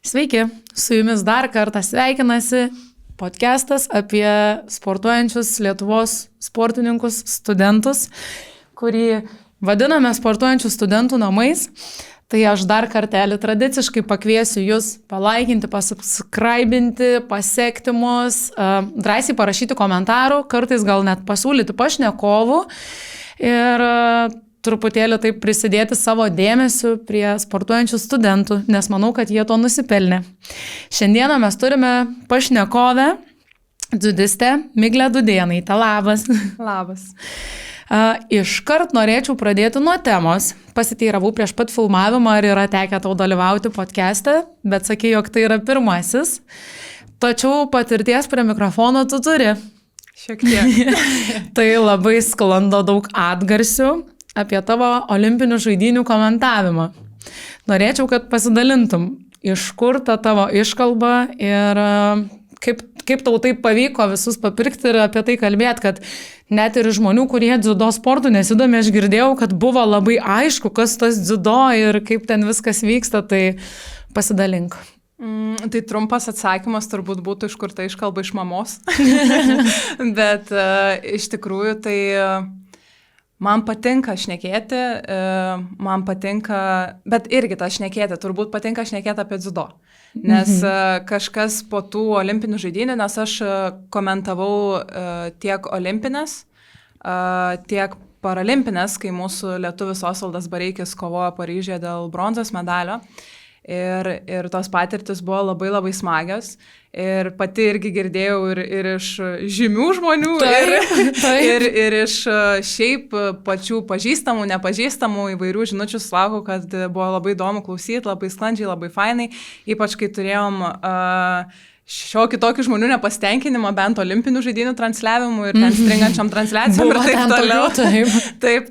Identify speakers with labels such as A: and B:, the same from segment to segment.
A: Sveiki, su jumis dar kartą sveikinasi podcastas apie sportuojančius Lietuvos sportininkus, studentus, kurį vadiname sportuojančių studentų namais. Tai aš dar kartelį tradiciškai pakviesiu jūs palaikinti, pasubscribinti, pasekti mus, drąsiai parašyti komentarų, kartais gal net pasiūlyti pašnekovų ir truputėlį taip prisidėti savo dėmesiu prie sportuojančių studentų, nes manau, kad jie to nusipelnė. Šiandieną mes turime pašnekovę, dziudistę Miglę Dudėnaitę. Labas.
B: Labas.
A: Iškart norėčiau pradėti nuo temos. Pasiteiravau prieš pat filmavimą, ar yra tekę tau dalyvauti podcast'e, bet sakė, jog tai yra pirmasis. Tačiau patirties prie mikrofono tu turi.
B: Šiek tiek.
A: Tai labai sklando daug atgarsių apie tavo olimpinių žaidynių komentavimą. Norėčiau, kad pasidalintum, iš kur ta tavo iškalba ir kaip tau taip pavyko visus papirkti ir apie tai kalbėti, kad net ir žmonių, kurie dziudo sportų nesidomi, aš girdėjau, kad buvo labai aišku, kas tas dziudo ir kaip ten viskas vyksta, tai pasidalink.
B: Tai trumpas atsakymas turbūt būtų, iš kur ta iškalba iš mamos. Bet iš tikrųjų tai man patinka šnekėti, bet irgi tą šnekėti, turbūt patinka šnekėti apie dziudo. Nes kažkas po tų olimpinių žaidynių, nes aš komentavau tiek olimpinės, tiek paralimpinės, kai mūsų lietuvis Osvaldas Bareikis kovojo Paryžiuje dėl bronzos medalio. Ir tos patirtis buvo labai labai smagios. Ir pati irgi girdėjau ir iš žymių žmonių, ir iš šiaip pačių pažįstamų, nepažįstamų įvairių žinučių sulaukiau, kad buvo labai įdomu klausyti, labai sklandžiai, labai fainai, ypač kai turėjom šiokį tokį žmonių nepasitenkinimą bent olimpinių žaidynių transliavimų ir ten stringančiam transliacijom ir taip toliau. Taip,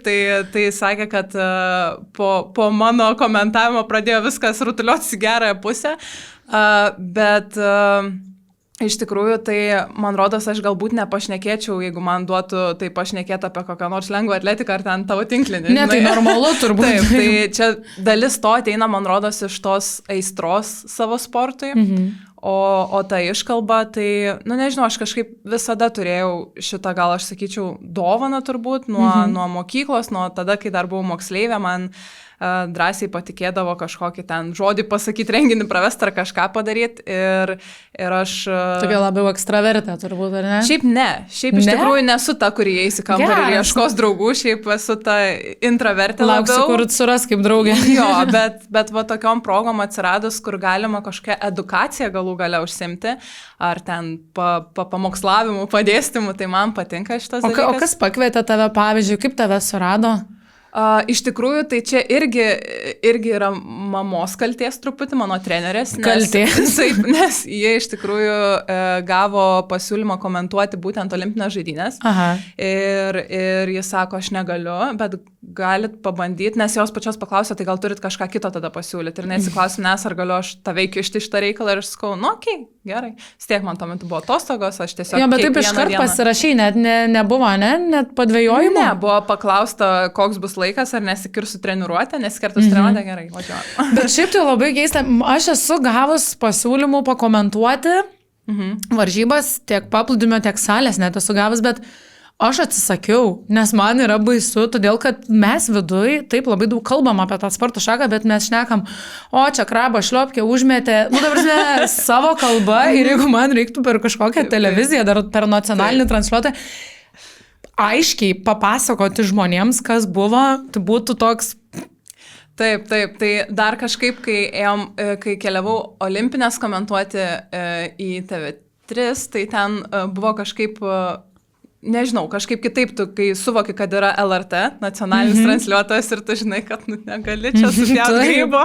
B: tai sakė, kad po mano komentavimo pradėjo viskas rutuliotis į gerąją pusę, bet iš tikrųjų tai, man rodos, aš galbūt nepašnekėčiau, jeigu man duotų tai pašnekėti apie kokią nors lengvą atletiką ar ten tavo tinklinį.
A: Ne, tai normalu turbūt.
B: Taip, tai čia dalis to ateina, man rodos, iš tos aistros savo sportui. O ta iškalba, tai, nežinau, aš kažkaip visada turėjau šitą, gal aš sakyčiau, dovaną turbūt, nuo mokyklos, nuo tada, kai dar buvau moksleivė, man drąsiai patikėdavo kažkokį ten žodį pasakyti, renginį pravesti ar kažką padaryti ir aš...
A: Tokia labiau ekstravertė turbūt, ar ne?
B: Šiaip ne. Šiaip iš tikrųjų nesu ta, kuri eis į kambarį ir ieškos draugų, šiaip esu ta intravertė labiau.
A: Lauksiu, kur suras kaip draugė.
B: Jo, bet va tokiom progom atsiradus, kur galima kažkokią edukaciją galų gale užsimti, ar ten pamokslavimu, padėstymu, tai man patinka šitas dalykas.
A: O kas pakvietė tave, pavyzdžiui, kaip tave surado?
B: Iš tikrųjų, tai čia irgi yra mamos kaltės truputį, mano trenerės.
A: Kaltės.
B: Taip, nes jie iš tikrųjų gavo pasiūlymą komentuoti būtent olimpinės žaidynės.
A: Aha.
B: Ir jis sako, aš negaliu, bet galit pabandyti, nes jos pačios paklausė, tai gal turit kažką kito tada pasiūlyti. Ir neatsiklausim, nes ar galiu aš tave įkišti šitą reikalą ir aš sakau, okei, gerai. Stiek man tuo metu buvo atostogos, aš tiesiog...
A: Jo, bet taip iškart pasirašai, net nebuvo, net padvėjojimo?
B: Ne, buvo paklausta, koks bus laikas, ar nesikirsiu treniruotę, nesikirtus treniruotę, gerai, važiuoju.
A: Bet šiaip tai labai keista, aš esu gavus pasiūlymų pakomentuoti varžybas, tiek paplūdimio, tiek salės net esu gavus, bet aš atsisakiau, nes man yra baisu, todėl kad mes viduj taip labai daug kalbam apie tą sporto šaką, bet mes šnekam, čia krabą šliopkė užmetė, dabar savo kalbą ir jeigu man reiktų per kažkokią televiziją, dar per nacionalinį transliuotą, aiškiai papasakoti žmonėms, kas buvo, tai būtų toks...
B: Taip, tai dar kažkaip, kai keliavau olimpinės komentuoti į TV3, tai ten buvo kažkaip... Nežinau, kažkaip kitaip, tu kai suvoki, kad yra LRT, nacionalinis transliuotojas ir tu žinai, kad negali čia supjauti grybo.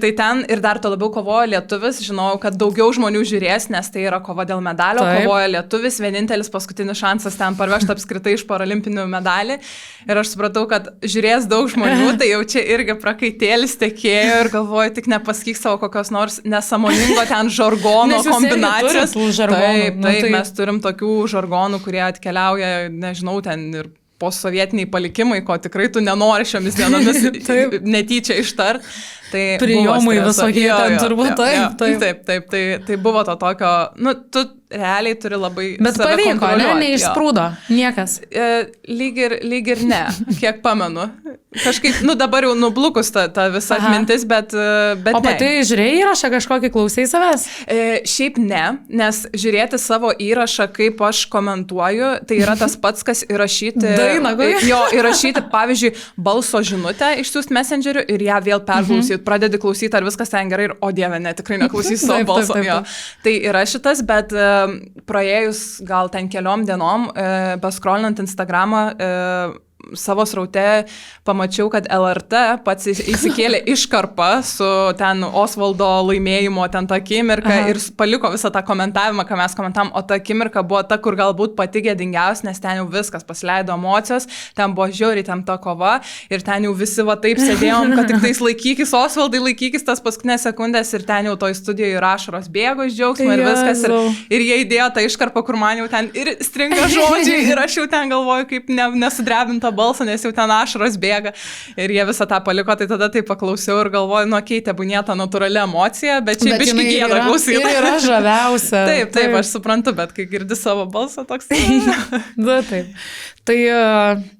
B: Tai ten ir dar to labiau kovojo lietuvis, žinau, kad daugiau žmonių žiūrės, nes tai yra kova dėl medalio, kovojo lietuvis, vienintelis paskutinis šansas ten parvežti apskritai iš paralimpinių medalį. Ir aš supratau, kad žiūrės daug žmonių, tai jau čia irgi prakaitėlis tekėjo ir galvoju, tik nepasakyk savo kokios nors nesąmoningo ten žargono kombinacijos. Taip, mes turim tokių žargonų, kurie atkeliauja, nežinau, ten ir postsovietiniai palikimai, ko tikrai tu nenori šiomis dienomis netyčia ištart. Tai
A: prijomai visokie ten turbūt,
B: taip. Tai buvo to tokio, tu realiai turi labai...
A: Bet pavyko, neišsprūdo, niekas.
B: Lyg ir ne, kiek pamenu. Kažkaip, dabar jau nublukus ta visa atmintis, bet ne.
A: O pati žiūrėjai įrašą kažkokį, klausai savęs?
B: Šiaip ne, nes žiūrėti savo įrašą, kaip aš komentuoju, tai yra tas pats, kas įrašyti...
A: Dainą,
B: įrašyti, pavyzdžiui, balso žinutę išsiųsti Messengeriu ir ją vėl perklausyti. Pradedi klausyti, ar viskas ten gerai ir, o dieve, ne, tikrai neklausysi savo balso. Tai yra šitas, bet praėjus gal ten keliom dienom, paskrolinant Instagramą, savo sraute pamačiau, kad LRT pats įsikėlė iškarpą su ten Osvaldo laimėjimo ten tą akimirką ir paliko visą tą komentavimą, ką mes komentavom, o ta akimirka buvo ta, kur galbūt pati gėdingiausia, nes ten jau viskas pasileido emocijos, ten buvo žiauriai ten ta kova ir ten jau visi va taip sėdėjom, kad tik tais laikykis Osvaldai, laikykis tas paskutinės sekundės ir ten jau toj studijoje ir ašaros bėgo iš džiaugsmo ir viskas ir jie įdėjo tą iškarpą, kur man jau ten ir stringa žodžiai ir aš jau ten galvoju, kaip nesudrebinta balsą, nes jau ten ašaros bėga ir jie visą tą paliko, tai tada tai paklausiau ir galvoju, tebūnie ta natūrali emocija, bet čia biški gėda klausyti.
A: Ir yra žaviausia.
B: Taip, aš suprantu, bet kai girdi savo balsą toks.
A: Taip. Tai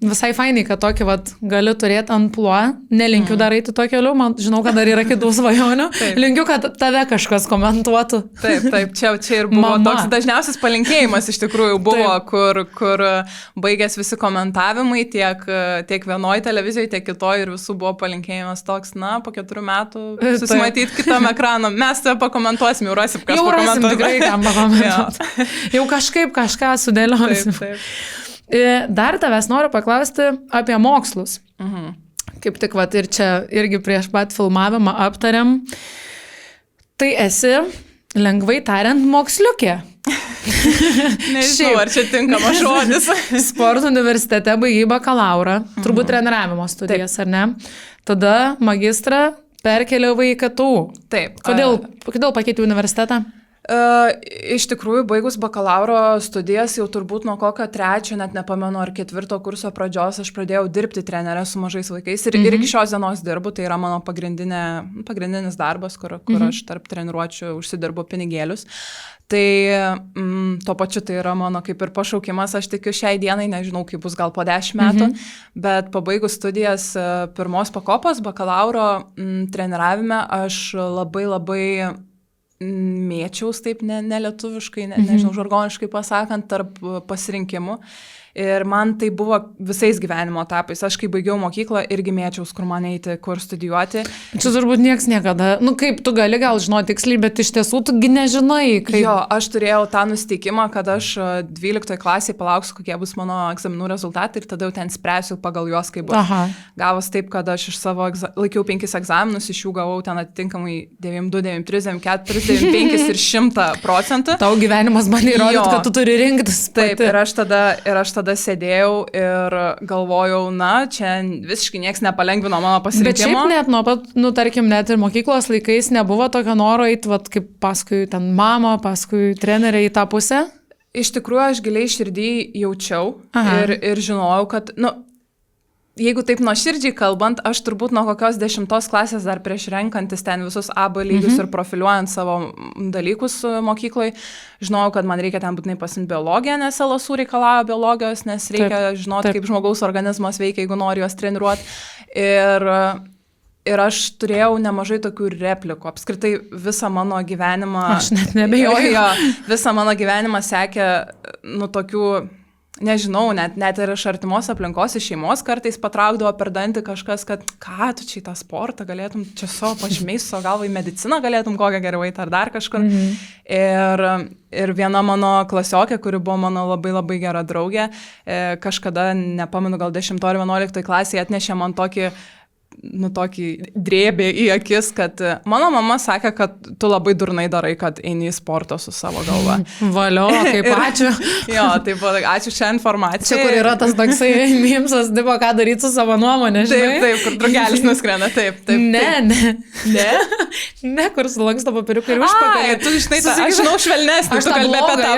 A: visai fainai, kad tokį gali turėti amplua, nelinkiu dar eiti to keliu, man žinau, kad dar yra kitų svajonių, linkiu, kad tave kažkas komentuotų.
B: Taip, čia ir buvo toks dažniausias palinkėjimas iš tikrųjų buvo, kur baigės visi komentavimai tiek vienoje televizijoje, tiek kitoje ir visų buvo palinkėjimas toks, po 4 metų susimatyti kitam ekranu, mes tave pakomentuosim, jau rasim kažką pakomentuoti.
A: Tikrai kam pakomentuoti. Jau kažkaip kažką sudėliosim. Dar tavęs noriu paklausti apie mokslus. Kaip tik ir čia irgi prieš pat filmavimą aptariam. Tai esi, lengvai tariant, moksliukė.
B: Nežinau, ar čia tinkamas žodis.
A: Sporto universitete baigai bakalaurą, turbūt treniravimo studijas, ar ne? Tada magistrą perkeliavai į KTU.
B: Taip.
A: Kodėl pakeitei universitetą?
B: Iš tikrųjų, baigus bakalauro studijas, jau turbūt nuo kokio 3, net nepamenu, ar 4 kurso pradžios aš pradėjau dirbti trenerę su mažais vaikais ir iki šios dienos dirbu, tai yra mano pagrindinis darbas, kur aš tarp treniruočių užsidirbu pinigėlius. Tai tuo pačiu tai yra mano kaip ir pašaukimas, aš tikiu šiai dienai, nežinau, kaip bus gal po 10 metų, bet pabaigus studijas 1 pakopos bakalauro treniravime aš labai mėčiaus taip nelietuviškai, nežinau, žargoniškai pasakant, tarp pasirinkimų. Ir man tai buvo visais gyvenimo etapais. Aš kai baigiau mokyklą irgi mėčiaus, kur man eiti, kur studijuoti.
A: Čia turbūt nieks niekada, kaip tu gali gal žinoti tiksliai, bet iš tiesų tugi nežinai. Kaip...
B: Jo, aš turėjau tą nusteikimą, kad aš 12 klasėje palauksiu, kokie bus mano egzaminų rezultatai ir tada jau ten spręsiu pagal juos, kaip bus. Gavos taip, kad aš iš savo laikiau 5 egzaminus, iš jų gavau ten atitinkamai 92, 93, 94, 95 ir 100%.
A: Tau gyvenimas bandė įrodyti, kad tu turi rinktis.
B: Taip, ir aš tada sėdėjau ir galvojau, čia visiškai nieks nepalengvino mano pasirinkimo.
A: Bet šiaip net nuo pat, tarkim, net ir mokyklos laikais nebuvo tokio noro eiti, kaip paskui ten mama, paskui treneriai į tą pusę?
B: Iš tikrųjų, aš giliai širdį jaučiau ir žinojau, kad, jeigu taip nuoširdžiai kalbant, aš turbūt nuo kokios 10 klasės dar prieš renkantis ten visus AB lygius ir profiliuojant savo dalykus mokykloje, žinojau, kad man reikia ten būtinai pasimti biologiją, nes LSU reikalauja biologijos, nes reikia žinoti, kaip žmogaus organizmas veikia, jeigu nori juos treniruoti. Ir aš turėjau nemažai tokių replikų. Apskritai visą mano gyvenimą...
A: Aš net nebejoju.
B: Visą mano gyvenimą sekė, tokių... Nežinau, net ir iš artimos aplinkos, iš šeimos kartais patraukdavo per dantį kažkas, kad ką tu čia į tą sportą galėtum, čia savo pažymiais, savo galvą į mediciną galėtum kokią geriau eiti ar dar kažkur. Ir viena mano klasiokė, kuri buvo mano labai gera draugė, kažkada, nepamenu, gal 10 ar 11 klasėje atnešė man tokį drėbė į akis, kad mano mama sakė, kad tu labai durnai darai, kad eini į sportą su savo galva.
A: Valio, kaip ačiū.
B: Jo, taip, ačiū šią informaciją.
A: Čia, kur yra tas toksai mimsas, tipo, ką daryti su savo nuomonė, žinai?
B: Taip, kur drugelis nuskrenda, taip.
A: Ne, kur sulanksto papiriukai ir užpakalį.
B: Tu žinai, aš žinau švelnesnį, tu kalbė apie tą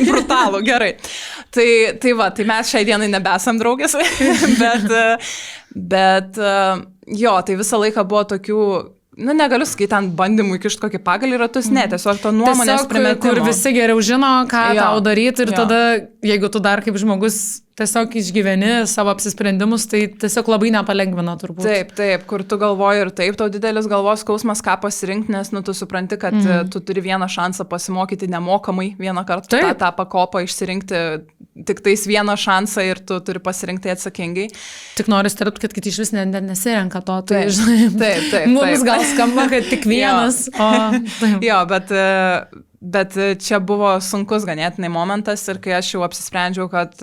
B: brutalų, gerai. Tai mes šiai dienai nebesam draugės, bet jo, tai visą laiką buvo tokių negaliu sakyti, ten bandymų įkišti kokį pagalį ratus, ne, tiesiog to nuomonės primetimo.
A: Kur visi geriau žino, ką tau daryti ir tada, jeigu tu dar kaip žmogus tiesiog išgyveni savo apsisprendimus, tai tiesiog labai nepalengvina turbūt.
B: Taip, kur tu galvoji ir taip, tau didelis galvos skausmas, ką pasirinkti, nes tu supranti, kad tu turi vieną šansą pasimokyti nemokamai, vieną kartą tą pakopą išsirinkti, tik tais vieną šansą ir tu turi pasirinkti atsakingai.
A: Tik noriu starpti, kad kiti iš vis nesirenka to. Tai,
B: taip.
A: Mums gal skamba, kad tik vienas.
B: Jo, bet čia buvo sunkus ganėtinai momentas ir kai aš jau apsisprendžiau, kad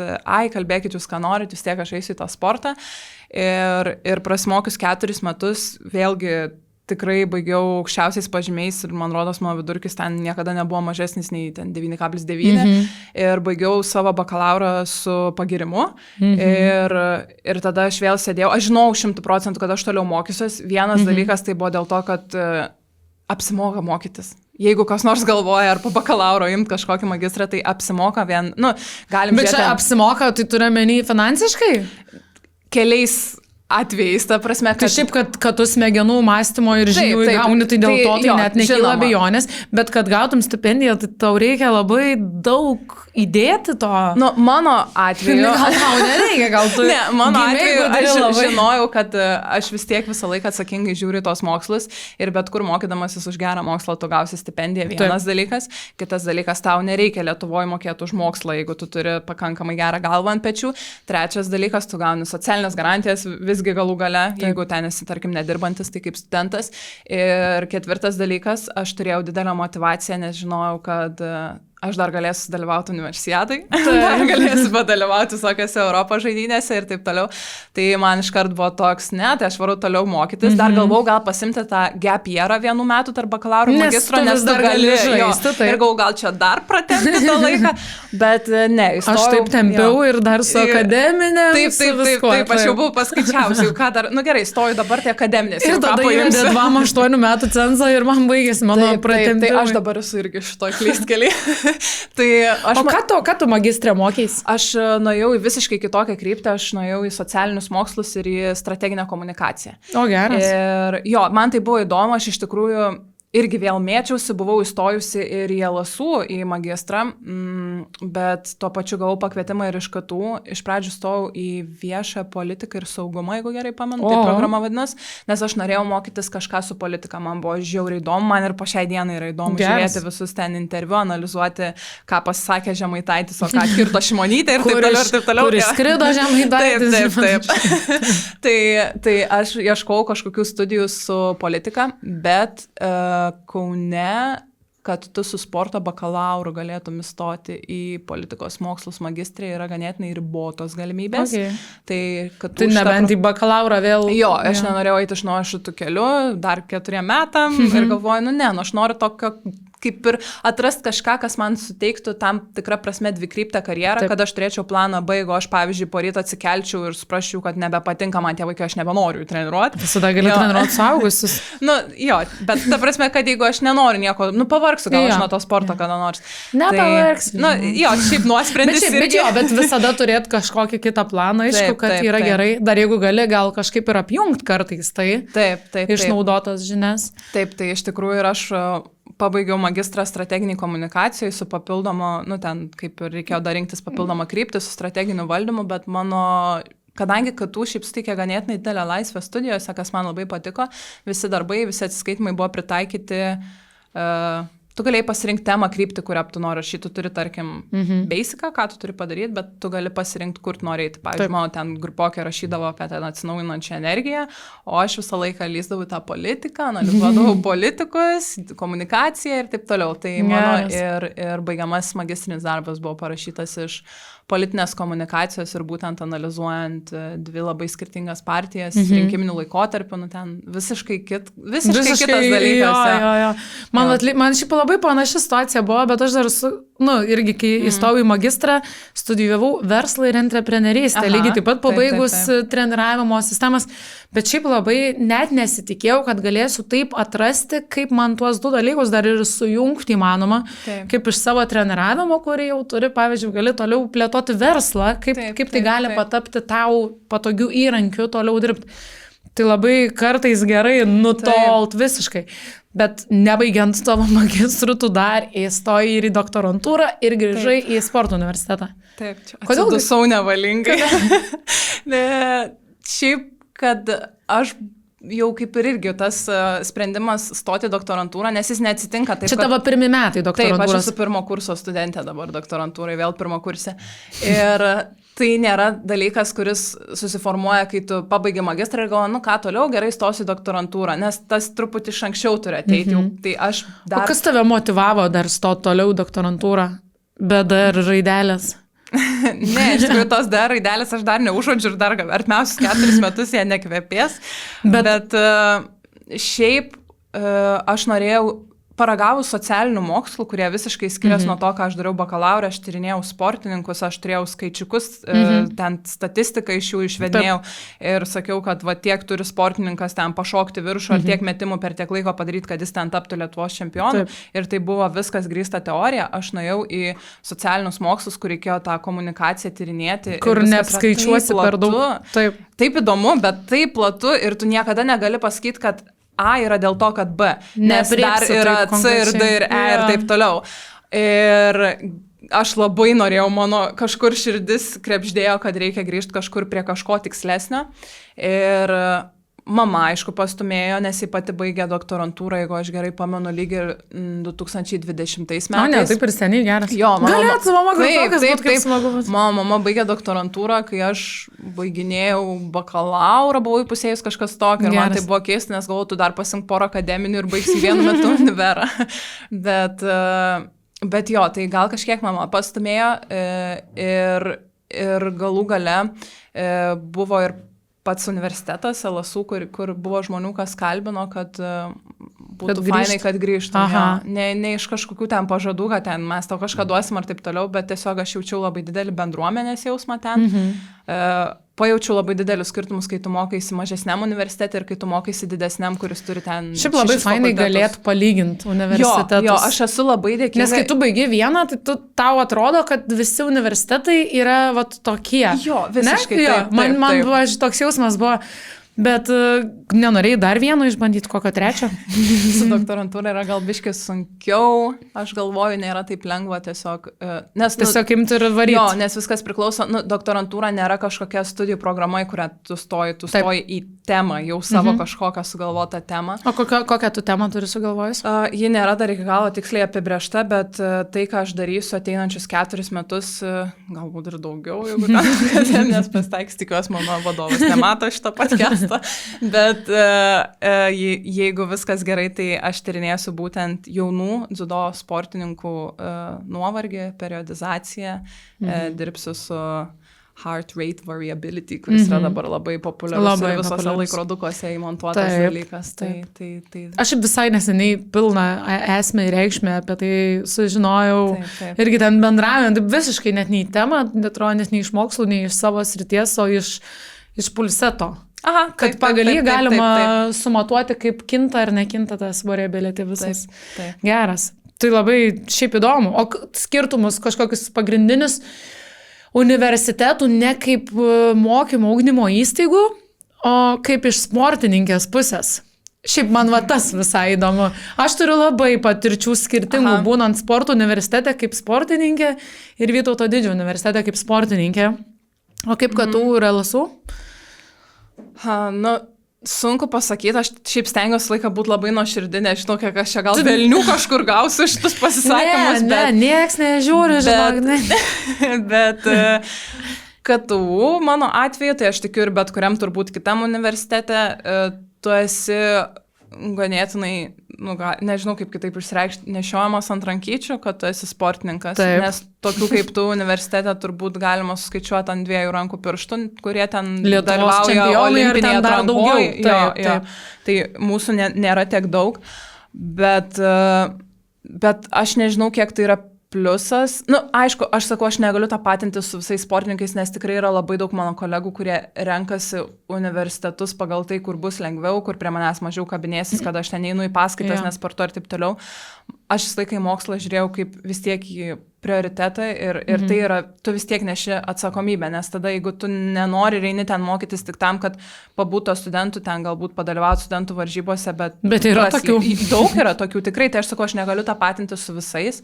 B: kalbėkit jūs, ką norit, vis tiek aš eisiu į tą sportą. Ir prasimokius 4 metus vėlgi tikrai baigiau aukščiausiais pažymiais ir man rodos, mano vidurkis ten niekada nebuvo mažesnis nei 9,9 ir baigiau savo bakalaurą su pagirimu ir tada aš vėl sėdėjau, aš žinau 100%, kad aš toliau mokysiuos. Vienas dalykas tai buvo dėl to, kad apsimoka mokytis. Jeigu kas nors galvoja ar po bakalauro imti kažkokį magistrą, tai apsimoka galim žiūrėti.
A: Bet čia apsimoka, tai turi menį finansiškai?
B: Keliais atvejais, ta prasme, kad...
A: Tai šiaip, kad tu smegenų mąstymo ir žinių įgauni, tai dėl to tai net nekyla abejonės, bet kad gautum stipendiją, tai tau reikia labai daug įdėti to.
B: Mano atveju...
A: Gal tau nereikia, gal tu...
B: Ne, mano atveju aš žinojau, kad aš vis tiek visą laiką atsakingai žiūriu tos mokslus ir bet kur mokydamasis už gerą mokslą tu gausi stipendiją, vienas dalykas. Kitas dalykas, tau nereikia Lietuvoje mokėti už mokslą, jeigu tu turi pakankamai gerą galvą ant pečių. Trečias dalykas, tu gauni socialinės garantijas visgi galų gale, jeigu ten esi, tarkim, nedirbantis, tai kaip studentas. Ir ketvirtas dalykas, aš turėjau didelę motyvaciją, nes žinojau, kad aš dar galėsiu dalyvauti universiadai, dar galėsiu padalyvauti visokiose Europos žaidynėse ir taip toliau. Tai man iškart buvo toks, tai aš varau toliau mokytis. Dar galvau gal pasimti tą gap yearą 1 metų tarp bakalauro ir magistro, nes tu gali žaisti. Ir gal čia dar pratempti tą laiką, bet ne, įstojau.
A: Aš taip tempiau ir dar su akademinė.
B: Taip, aš jau buvau paskaičiausi, ką dar, gerai, stoju dabar tai akademinės.
A: Ir tada įvedė 2-8 metų cenzą ir man baigėsi mano pratempimai.
B: Tai aš dabar esu irgi šitoj klystkely.
A: Ką tu magistrė mokeis?
B: Aš nuėjau į visiškai kitokią kryptį, aš nuėjau į socialinius mokslus ir į strateginę komunikaciją.
A: O, geras.
B: Ir man tai buvo įdomu, aš iš tikrųjų irgi vėl mėčiausi, buvau įstojusi ir į LSU, į magistrą, bet tuo pačiu gavau pakvietimą ir iš KTU. Iš pradžių stojau į viešą politiką ir saugumą, jeigu gerai pamenu, tai programa vadinasi, nes aš norėjau mokytis kažką su politika, man buvo žiauriai įdomu, man ir po šiai dienai yra įdomu žiūrėti visus ten interviu, analizuoti, ką pasakė Žemaitaitis, o ką kirto Šimonytė ir taip toliau ir taip toliau.
A: Kur išskrido Žemaitaitis.
B: Taip. Tai aš ieškau kažkokių studijų su politika, bet Kaune, kad tu su sporto bakalauru galėtum įstoti į politikos mokslus magistrė, yra ganėtinai ribotos galimybės.
A: Tai nebent į bakalaurą vėl...
B: Jo, aš nenorėjau eiti iš naujo šitų kelių, dar 4 metam ir galvoju, aš noriu tokio kaip ir atrasti kažką, kas man suteiktų tam tikrą prasme dvikryptę karjerą, kad aš turėčiau planą B, jeigu aš, pavyzdžiui, po ryto atsikelčiau ir suprasčiau, kad nebepatinka man tie vaikai, aš nebenoriu treniruoti.
A: Visada gali treniruoti suaugusius.
B: Bet ta prasme, kad jeigu aš nenoriu nieko, pavargsiu gal aš nuo to sporto kada nors.
A: Nepavargsiu.
B: Šiaip nuosprendis.
A: Bet visada turėti kažkokį kitą planą, aišku, kad yra gerai. Dar jeigu gali, gal kažkaip ir apjungt kartais tai. Taip. Išnaudotas žinias.
B: Taip, tai iš tikrųjų ir aš pabaigiau magistrą strateginiai komunikacijai su papildomo, ten kaip ir reikėjo dar rinktis papildomą kryptį su strateginiu valdymu, bet kadangi KTU šiaip suteikė ganėtinai didelę laisvę studijose, kas man labai patiko, visi darbai, visi atsiskaitimai buvo pritaikyti, tu galėjai pasirinkti temą, kryptį, kurią tu nori rašyti, tu turi, tarkim, basicą, ką tu turi padaryti, bet tu gali pasirinkti, kur tu nori eiti. Pavyzdžiui, mano ten grupokė rašydavo apie ten atsinaujinančią energiją, o aš visą laiką lįsdavau tą politiką, analizuodavau politikus, komunikaciją ir taip toliau. Tai mano ir baigiamas magistrinis darbas buvo parašytas iš politinės komunikacijos ir būtent analizuojant 2 labai skirtingas partijas rinkiminių laikotarpių, ten visiškai kitas dalykas.
A: Man šiaip labai panaši situacija buvo, bet aš dar irgi kai įstojau į magistrą, studijavau verslą ir entrepreneurystę, lygiai taip pat pabaigus treniravimo sistemas, bet šiaip labai net nesitikėjau, kad galėsiu taip atrasti, kaip man tuos 2 dalykus dar ir sujungti įmanoma, kaip iš savo treniravimo, kurį jau turi, pavyzdžiui, gali toliau plėtoti verslą, kaip tai gali patapti tau patogių įrankių toliau dirbti. Tai labai kartais gerai nutolt visiškai. Bet nebaigiant tavo magistrų, tu dar įstojai ir į doktorantūrą ir grįžai į sporto universitetą.
B: Taip, čia atsidusau nevalingai. Šiaip, kad aš jau kaip ir irgi tas sprendimas stoti doktorantūrą, nes jis neatsitinka taip.
A: Čia tavo pirmi metai doktorantūros.
B: Taip, aš esu pirmo kurso studentė dabar doktorantūrai, vėl pirmo kurse. Ir tai nėra dalykas, kuris susiformuoja, kai tu pabaigi magistrą ir galvoji, nu ką toliau, gerai stosiu doktorantūrą, nes tas truputį iš anksčiau turi ateiti. Tai aš dar...
A: O kas tave motivavo dar stoti toliau doktorantūrą, be dar raidelės?
B: Ne, iš tikrųjų tos dar raidelės aš dar neužuodžiu ir dar artimiausius 4 metus jie nekvepės. Bet šiaip aš norėjau paragavus socialinių mokslų, kurie visiškai skiriasi nuo to, ką aš dariau bakalaurę, aš tyrinėjau sportininkus, aš turėjau skaičiukus, ten statistiką iš jų išvedinėjau ir sakiau, kad va tiek turi sportininkas ten pašokti viršų ar tiek metimų per tiek laiko padaryti, kad jis ten taptų Lietuvos čempionu. Ir tai buvo viskas grįsta teorija. Aš nuėjau į socialinius mokslus, kur reikėjo tą komunikaciją tyrinėti.
A: Kur neapskaičiuosi per daug.
B: Taip įdomu, bet taip platu ir tu niekada negali pasakyti, kad A yra dėl to, kad B, nes dar yra C ir D ir E ir taip toliau. Ir aš labai norėjau, mano kažkur širdis krepždėjo, kad reikia grįžti kažkur prie kažko tikslesnio. Ir mama, aišku, pastumėjo, nes ji pati baigė doktorantūrą, jeigu aš gerai pamenu, lyg ir 2020 metais.
A: O ne, taip ir seniai geras.
B: Jo,
A: galėt su mama kažkokias būtų kaip smagu.
B: Mama baigė doktorantūrą, kai aš baiginėjau bakalaurą, buvau įpusėjus kažkas tokio. Ir man tai buvo keista, nes galvoju, tu dar pasink porą akademinių ir baigsi vienu metu univerą. Bet jo, tai gal kažkiek mama pastumėjo ir galų gale buvo ir pats universitetas, LSU, kur buvo žmonių, kas kalbino, kad būtų fainai, kad grįžtum. Ne iš kažkokių ten pažadų, kad ten mes tau kažką duosim ar taip toliau, bet tiesiog aš jaučiau labai didelį bendruomenės jausmą ten. Pajaučiau labai didelius skirtumus, kai tu mokaisi mažesniam universitete ir kai tu mokaisi didesniam, kuris turi ten...
A: Šiaip labai fainai galėtų palyginti universitetus.
B: Jo, aš esu labai dėkinga.
A: Nes kai tu baigi vieną, tai tau atrodo, kad visi universitetai yra vat tokie.
B: Jo, visiškai. Taip,
A: man buvo, toks jausmas buvo, bet nenorėjai dar vieno išbandyti, kokio trečio?
B: Su doktorantūra yra gal biškai sunkiau, aš galvoju, nėra taip lengva tiesiog.
A: Tiesiog imti ir varyti.
B: Jo, nes viskas priklauso, doktorantūra nėra kažkokia studijų programa, į kurią tu stoji į temą, jau savo kažkokią sugalvotą temą.
A: O kokią tu temą turi sugalvojus?
B: Ji nėra dar iki galo tiksliai apibrėžta, bet tai, ką aš darysiu ateinančius 4 metus, galbūt ir daugiau, jeigu ten, nes pasitaiks, tikiuosi, mano vadovas nemato šitą podcastą. Bet jeigu viskas gerai, tai aš tyrinėsiu būtent jaunų dziudo sportininkų nuovargį, periodizaciją, dirbsiu su heart rate variability, kuris yra dabar labai populiarus ir visose laikrodukuose įmontuotas dalykas. Tai...
A: Aš visai neseniai pilną esmę ir reikšmę apie tai sužinojau. Taip. Irgi ten bendraujant, visiškai net nei temą, net nei iš mokslų, nei iš savo srities, o iš pulseto. Kad pagal jį galima sumatuoti, kaip kinta ar nekinta tas variability visas.
B: Taip.
A: Geras. Tai labai šiaip įdomu. O skirtumus kažkokius pagrindinius universitetų ne kaip mokymo ugdymo įstaigų, o kaip iš sportininkės pusės. Šiaip man va tas visai įdomu. Aš turiu labai patirčių skirtingų, būnant sporto universitete kaip sportininkė ir Vytauto Didžiojo universitete kaip sportininkė. O kaip KTU ir LSU?
B: Sunku pasakyti, aš šiaip stengiuosi laiką būti labai nuoširdį, nežinau, kiek aš čia gal velnių kažkur gausiu šitus pasisakymus.
A: Nieks nežiūri, žinok.
B: Bet KTU mano atveju, tai aš tikiu ir bet kuriam turbūt kitam universitete, tu esi ganėtinai, nežinau kaip kitaip išreikšti, nešiojamas ant rankyčių, kad tu esi sportininkas.
A: Taip.
B: Nes tokių kaip tu universitete turbūt galima suskaičiuoti ant 2 rankų pirštų, kurie ten dalyvauja olimpinėje atrankoje.
A: Taip.
B: Tai mūsų nėra tiek daug, bet aš nežinau, kiek tai yra pliusas. Aišku, aš sakau, aš negaliu tapatinti su visais sportininkais, nes tikrai yra labai daug mano kolegų, kurie renkasi universitetus pagal tai, kur bus lengviau, kur prie manęs mažiau kabinėsis, kad aš ten einu į paskaitas, nesportuoju ir taip toliau. Aš visą laiką į mokslą žiūrėjau kaip vis tiek į prioritetą ir tai yra, tu vis tiek neši atsakomybę, nes tada jeigu tu nenori ir eini ten mokytis tik tam, kad pabūto studentų, ten galbūt padalyvauti studentų varžybose, bet
A: yra tokių.
B: Daug yra tokių, tikrai, tai aš sakau, aš negaliu tą patinti su visais.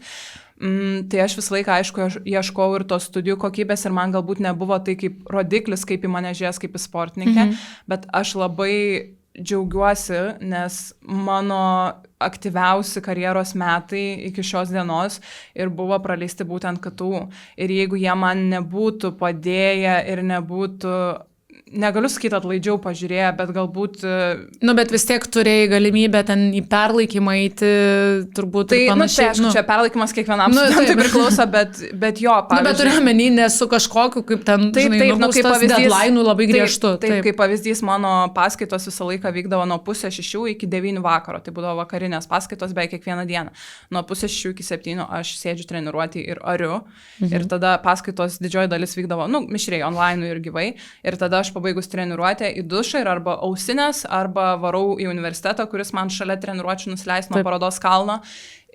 B: Tai aš visą laiką, aišku, ieškau ir tos studijų kokybės ir man galbūt nebuvo tai kaip rodiklis, kaip į mane žiūrės, kaip į sportininkę, bet aš labai džiaugiuosi, nes mano aktyviausi karjeros metai iki šios dienos ir buvo praleisti būtent KTU. Ir jeigu jie man nebūtų padėję ir nebūtų, negaliu sakyti atlaidžiau pažiūrėję, bet galbūt...
A: Bet vis tiek turėjai galimybę ten į perlaikymą eiti, turbūt
B: tai,
A: ir panašiai.
B: Tai aišku, čia perlaikymas kiekvienam studentui priklauso, bet jo, pavyzdžiui...
A: Bet turiu menį, ne su kažkokiu, kaip ten,
B: kaip
A: deadline'ų labai griežtu.
B: Taip, kaip pavyzdys, mano paskaitos visą laiką vykdavo nuo 5:30 iki 9 vakaro, tai būdavo vakarinės paskaitos beveik kiekvieną dieną. Nuo 5:30 iki 7 aš sėdžiu treniruoti ir ariu, ir tada paskaitos didžioji dalis vykdavo, mišriai, online ir gyvai, ir tada aš pabaigus treniruotę į dušą ir arba ausinės, arba varau į universitetą, kuris man šalia treniruočių nusileis nuo parodos kalno.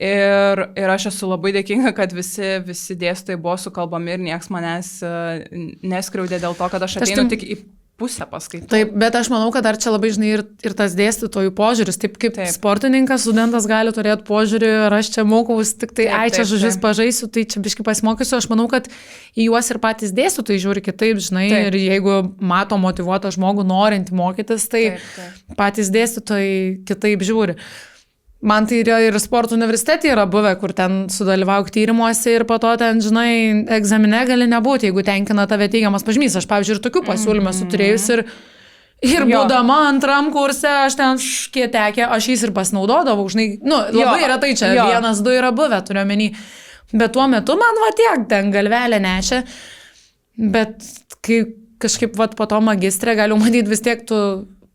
B: Ir aš esu labai dėkinga, kad visi dėstytojai buvo sukalbami ir nieks manęs neskriaudė dėl to, kad aš ateinu tik į pusę paskaitų.
A: Taip, bet aš manau, kad dar čia labai žinai ir tas dėstytojų požiūris, taip kaip sportininkas, studentas gali turėti požiūrį, ir aš čia mokaus, tik tai, čia žodžius pažaisiu, tai čia biškai pasimokysiu, aš manau, kad į juos ir patys dėstytojai žiūri kitaip, žinai, ir jeigu mato motyvuotą žmogų norintį mokytis, tai patys dėstytojai kitaip žiūri. Man tai ir sporto universitete yra buvę, kur ten sudalyvauk tyrimuose ir po to ten, žinai, egzamine gali nebūti, jeigu tenkina tave teigiamas pažymys. Aš, pavyzdžiui, ir tokių pasiūlymų esu turėjus ir būdama antram kurse, aš ten škietekė, aš jais ir pasinaudodavau, žinai, labai retai čia, 1-2 yra buvę, turiu omeny. Bet tuo metu man tiek ten galvelė nešė, bet kai kažkaip po to magistrė galiu matyti vis tiek tu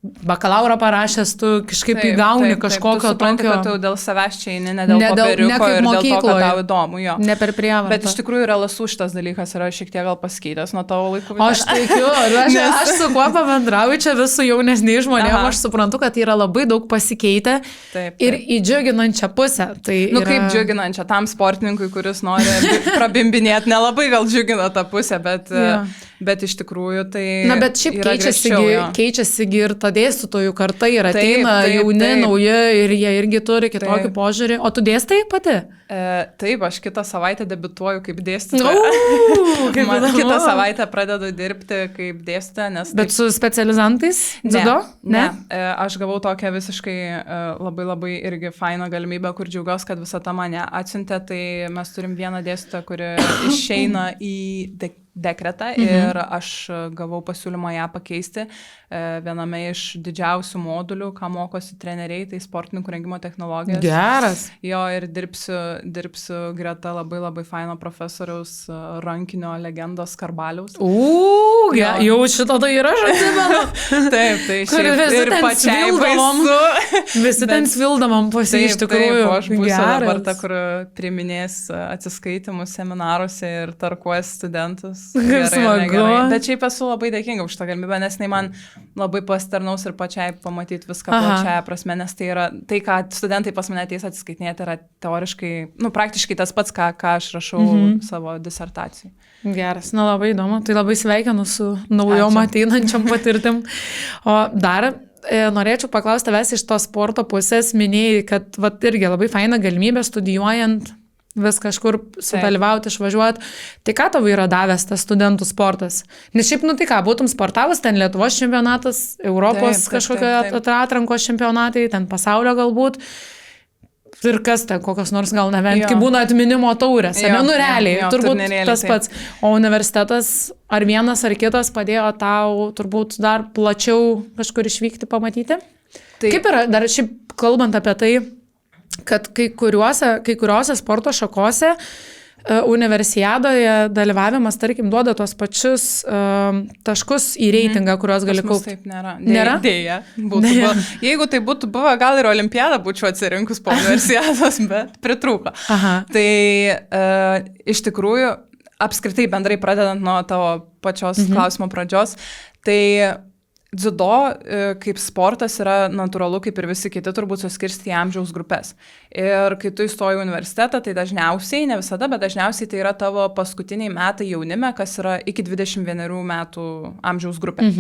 A: bakalauro parašęs, tu kažkaip įgauni kažkokio tokio...
B: Kad tu dėl savęs čia eini, ne dėl popieriuko ir dėl to, kad tau įdomu, jo.
A: Ne per prievartą.
B: Bet iš tikrųjų yra LSU šitas dalykas yra šiek tiek gal pasikeitęs nuo tavo laikų.
A: Aš tikiu, aš su kuo pabendrauju čia vis su jaunesniais žmonėmis, aš suprantu, kad yra labai daug pasikeitę ir į džiuginančią pusę. Tai
B: kaip džiuginančią, tam sportininkui, kuris nori prabimbinėti, nelabai gal džiugina tą pusę, bet iš tikrųjų tai...
A: Bet šiaip keičiasi ir ta dėstytojų karta ir ateina jauni, nauji ir jie irgi turi kitokį požiūrį. O tu dėstai pati?
B: Taip, aš kitą savaitę debiutuoju kaip dėstytoja. Kitą savaitę pradedu dirbti kaip dėstytoja.
A: Bet su specializantais? Dziudo?
B: Ne. Aš gavau tokią visiškai labai irgi fainą galimybę, kur džiaugiuosi, kad visą tą mane atsiuntė. Tai mes turim vieną dėstytoją, kuri išeina į dekretą ir aš gavau pasiūlymą ją pakeisti viename iš didžiausių modulių, ką mokosi treneriai, tai sportininkų rengimo technologijos.
A: Geras.
B: Jo, ir dirbsiu greta labai faino profesoriaus rankinio legendos Karbaliaus.
A: Jau šito tai yra, aš atsimenu.
B: Taip, tai šiaip ir pačiai baisu.
A: Visi ten svildomam pusė iš tikrųjų.
B: Taip, aš būsiu dabar ta, kur priminės atsiskaitimus seminaruose ir tarkuos studentus.
A: Smagu.
B: Bet šiaip esu labai dėkinga už tą galimybę, nes man labai pasitarnaus ir pačiai pamatyti viską plačiaja prasme, nes tai yra tai, ką studentai pas mane ateis atsiskaitinėti, yra teoriškai, praktiškai tas pats, ką aš rašau savo disertacijai.
A: Geras, labai įdomu. Tai labai sveikinu su naujom ateinančiam patirtim. O dar norėčiau paklausti tavęs iš to sporto pusės, minėjai, kad irgi labai faina galimybė studijuojant vis kažkur sudalyvauti, išvažiuoti. Tai ką tavo yra davęs tas studentų sportas? Nes šiaip, tai ką, būtum sportavus, ten Lietuvos čempionatas, Europos kažkokio atrankos čempionatai, ten pasaulio galbūt. Ir kas ten, kokios nors gal nevent, kai būna atminimo taurės. Realiai, turbūt tas pats. O universitetas ar vienas ar kitas padėjo tau turbūt dar plačiau kažkur išvykti, pamatyti? Kaip yra, dar šiaip kalbant apie tai, kad kai kuriuose sporto šakose universiadoje dalyvavimas, tarkim, duoda tos pačius taškus į reitingą, kuriuos gali kaupti.
B: Taip nėra. Dėja. Jeigu tai būtų buvę, gal ir olimpiadą būčiau atsirinkus po universiados, bet pritrūko. Tai iš tikrųjų, apskritai bendrai pradedant nuo tavo pačios klausimo pradžios, tai dziudo kaip sportas yra natūralu, kaip ir visi kiti, turbūt suskirsti į amžiaus grupės. Ir kai tu įstoji į universitetą, tai dažniausiai, ne visada, bet dažniausiai tai yra tavo paskutiniai metai jaunime, kas yra iki 21 metų amžiaus grupė.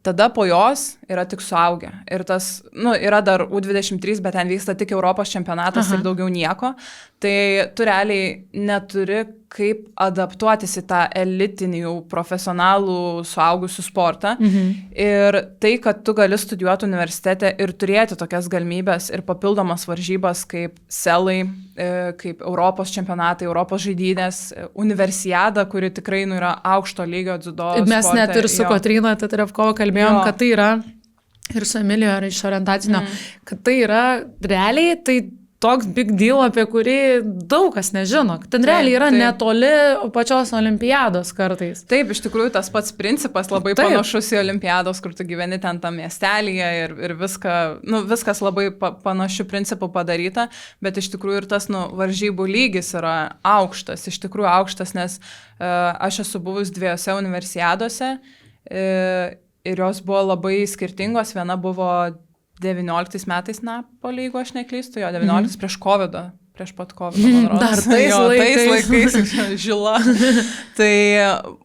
B: Tada po jos yra tik suaugę. Ir tas, yra dar U23, bet ten vyksta tik Europos čempionatas ir daugiau nieko. Tai tu realiai neturi kaip adaptuotis į tą elitinį jau profesionalų suaugusių sportą. Ir tai, kad tu gali studijuoti universitete ir turėti tokias galimybės ir papildomas varžybas kaip selai, kaip Europos čempionatai, Europos žaidynės, universiada, kuri tikrai yra aukšto lygio dziudo sporte.
A: Mes net ir su Kotryna Tatarevkova kalbėjom, kad tai yra, ir su Emilio iš orientacinio, kad tai yra realiai, tai toks big deal, apie kurį daug kas nežino. Ten realiai yra netoli pačios olimpiados kartais.
B: Taip, iš tikrųjų tas pats principas labai panašus į olimpiados, kur tu gyveni ten tam miestelyje ir viskas labai panašių principų padaryta, bet iš tikrųjų ir tas varžybų lygis yra aukštas, iš tikrųjų aukštas, nes aš esu buvus 2 universiadose ir jos buvo labai skirtingos. Viena buvo 19 metais Napolį, jeigu aš neklystu, 19 prieš COVID-ą. Prieš pat COVID,
A: dar tais
B: laikais žila. Tai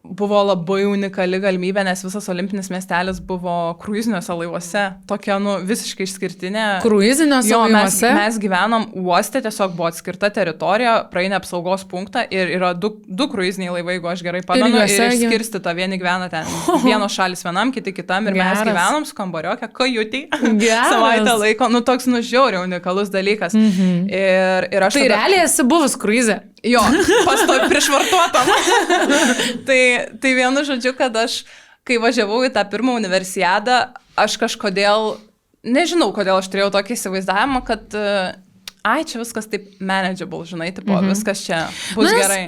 B: buvo labai unikali galimybė, nes visas olimpinis miestelis buvo kruiziniuose laivuose. Tokia, visiškai išskirtinė.
A: Kruiziniuose laivuose?
B: Mes gyvenom uoste, tiesiog buvo atskirta teritorija, praeina apsaugos punktą ir yra du kruiziniai laivai, jeigu aš gerai pamenu, ir išskirstyta. Vieni gyvena ten, vienos šalis vienam, kiti kitam, ir mes gyvenom su kambariokė, kajutį, savaitę laiko. Toks žiauriai unikalus dalykas. Ir
A: tai realiai esi buvus kruize.
B: Jo, pastovi prišvartuotam. Tai vienu žodžiu, kad aš, kai važiavau į tą pirmą universiadą, aš kažkodėl, nežinau, kodėl aš turėjau tokį įsivaizdavimą, kad čia viskas taip manageable, žinai, viskas čia bus gerai.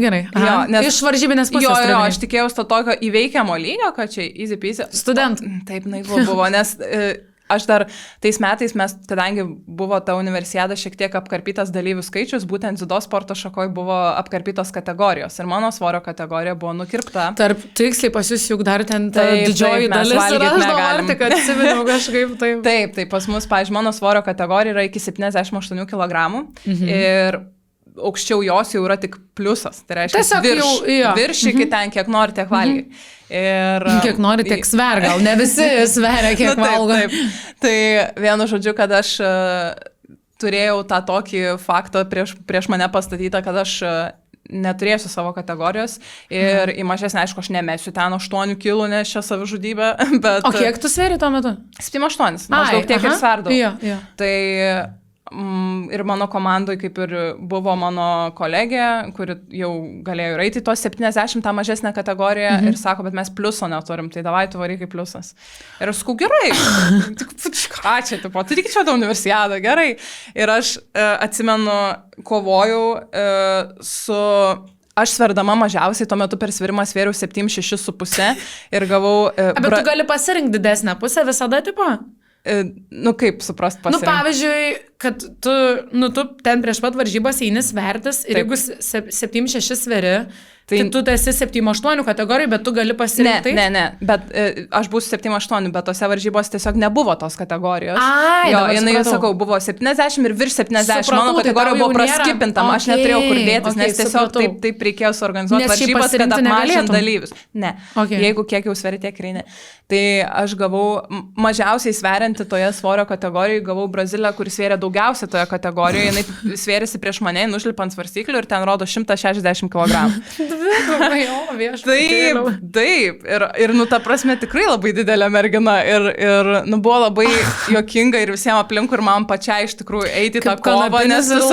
A: Gerai. Jo, iš varžybinės pusės.
B: Jo, aš tikėjausi to tokio įveikiamo lygio, kad čia easy peasy.
A: Studentų.
B: Taip naivu buvo, nes aš dar tais metais, kadangi buvo ta universiada šiek tiek apkarpytas dalyvių skaičius, būtent dziudo sporto šakoj buvo apkarpytos kategorijos ir mano svorio kategorija buvo nukirpta.
A: Tarp tiksliai pas jūs juk dar ten didžioji dalis yra, aš dabar tik atsimenu kažkaip taip.
B: Taip, pas mus, pavyzdžiui, mano svorio kategorija yra iki 78 kg ir aukščiau jos jau yra tik pliusas. Tai reiškia, virš iki ten, kiek nori, tiek valgai.
A: Kiek nori, tiek sver, gal ne visi sveria, kiek valgo.
B: Taip. Tai vienu žodžiu, kad aš turėjau tą tokį faktą prieš mane pastatytą, kad aš neturėsiu savo kategorijos ir į mažesnę, aišku, aš nemesiu ten 8 kilų, nes čia savižudybė, bet...
A: O kiek tu sveri tuo metu?
B: 78, maždaug tiek ir sverdau.
A: Jo.
B: Tai ir mano komandoj kaip ir buvo mano kolegė, kuri jau galėjo eiti tos 70 tą mažesnę kategoriją ir sako, bet mes pliuso neturim, tai davai tu varyk kaip pliusas. Ir aš sakau, gerai, ką čia, tu tik čia tą universiadą, gerai. Ir aš atsimenu, kovojau su... Aš sverdama mažiausiai, tuo metu per sverimą svėriau 7,6,5 ir gavau...
A: Bet tu gali pasirinkti didesnę pusę visada, tipo?
B: Kaip suprast pasirinkti?
A: Pavyzdžiui, kad tu ten prieš pat varžybas eini svertis ir jeigu 7,6 sveri, tai tu esi 7,8 kategorijai, bet tu gali pasirinkti.
B: Ne, bet aš būsiu 7,8, bet tose varžybos tiesiog nebuvo tos kategorijos. Jinai, sakau, buvo 70 ir virš 70, mano kategorija buvo praskipintam, aš neturėjau kur dėtis, nes tiesiog taip reikėjo suorganizuoti varžybas, kad apmažint dalyvius. Ne, jeigu kiek jau sveri, tiek reini. Tai aš gavau mažiausiai sverianti toje svorio kategorijoje, gavau Brazilę, kuris svėrė daugiausiai toje kategorijoje, jinai svėrėsi prieš mane, nušlipant svarstyklių ir ten rodo 160 kg. Taip. Ir ta prasme tikrai labai didelė mergina ir buvo labai juokinga ir visiems aplinkui ir man pačiai iš tikrųjų eiti tą kovą, nes tu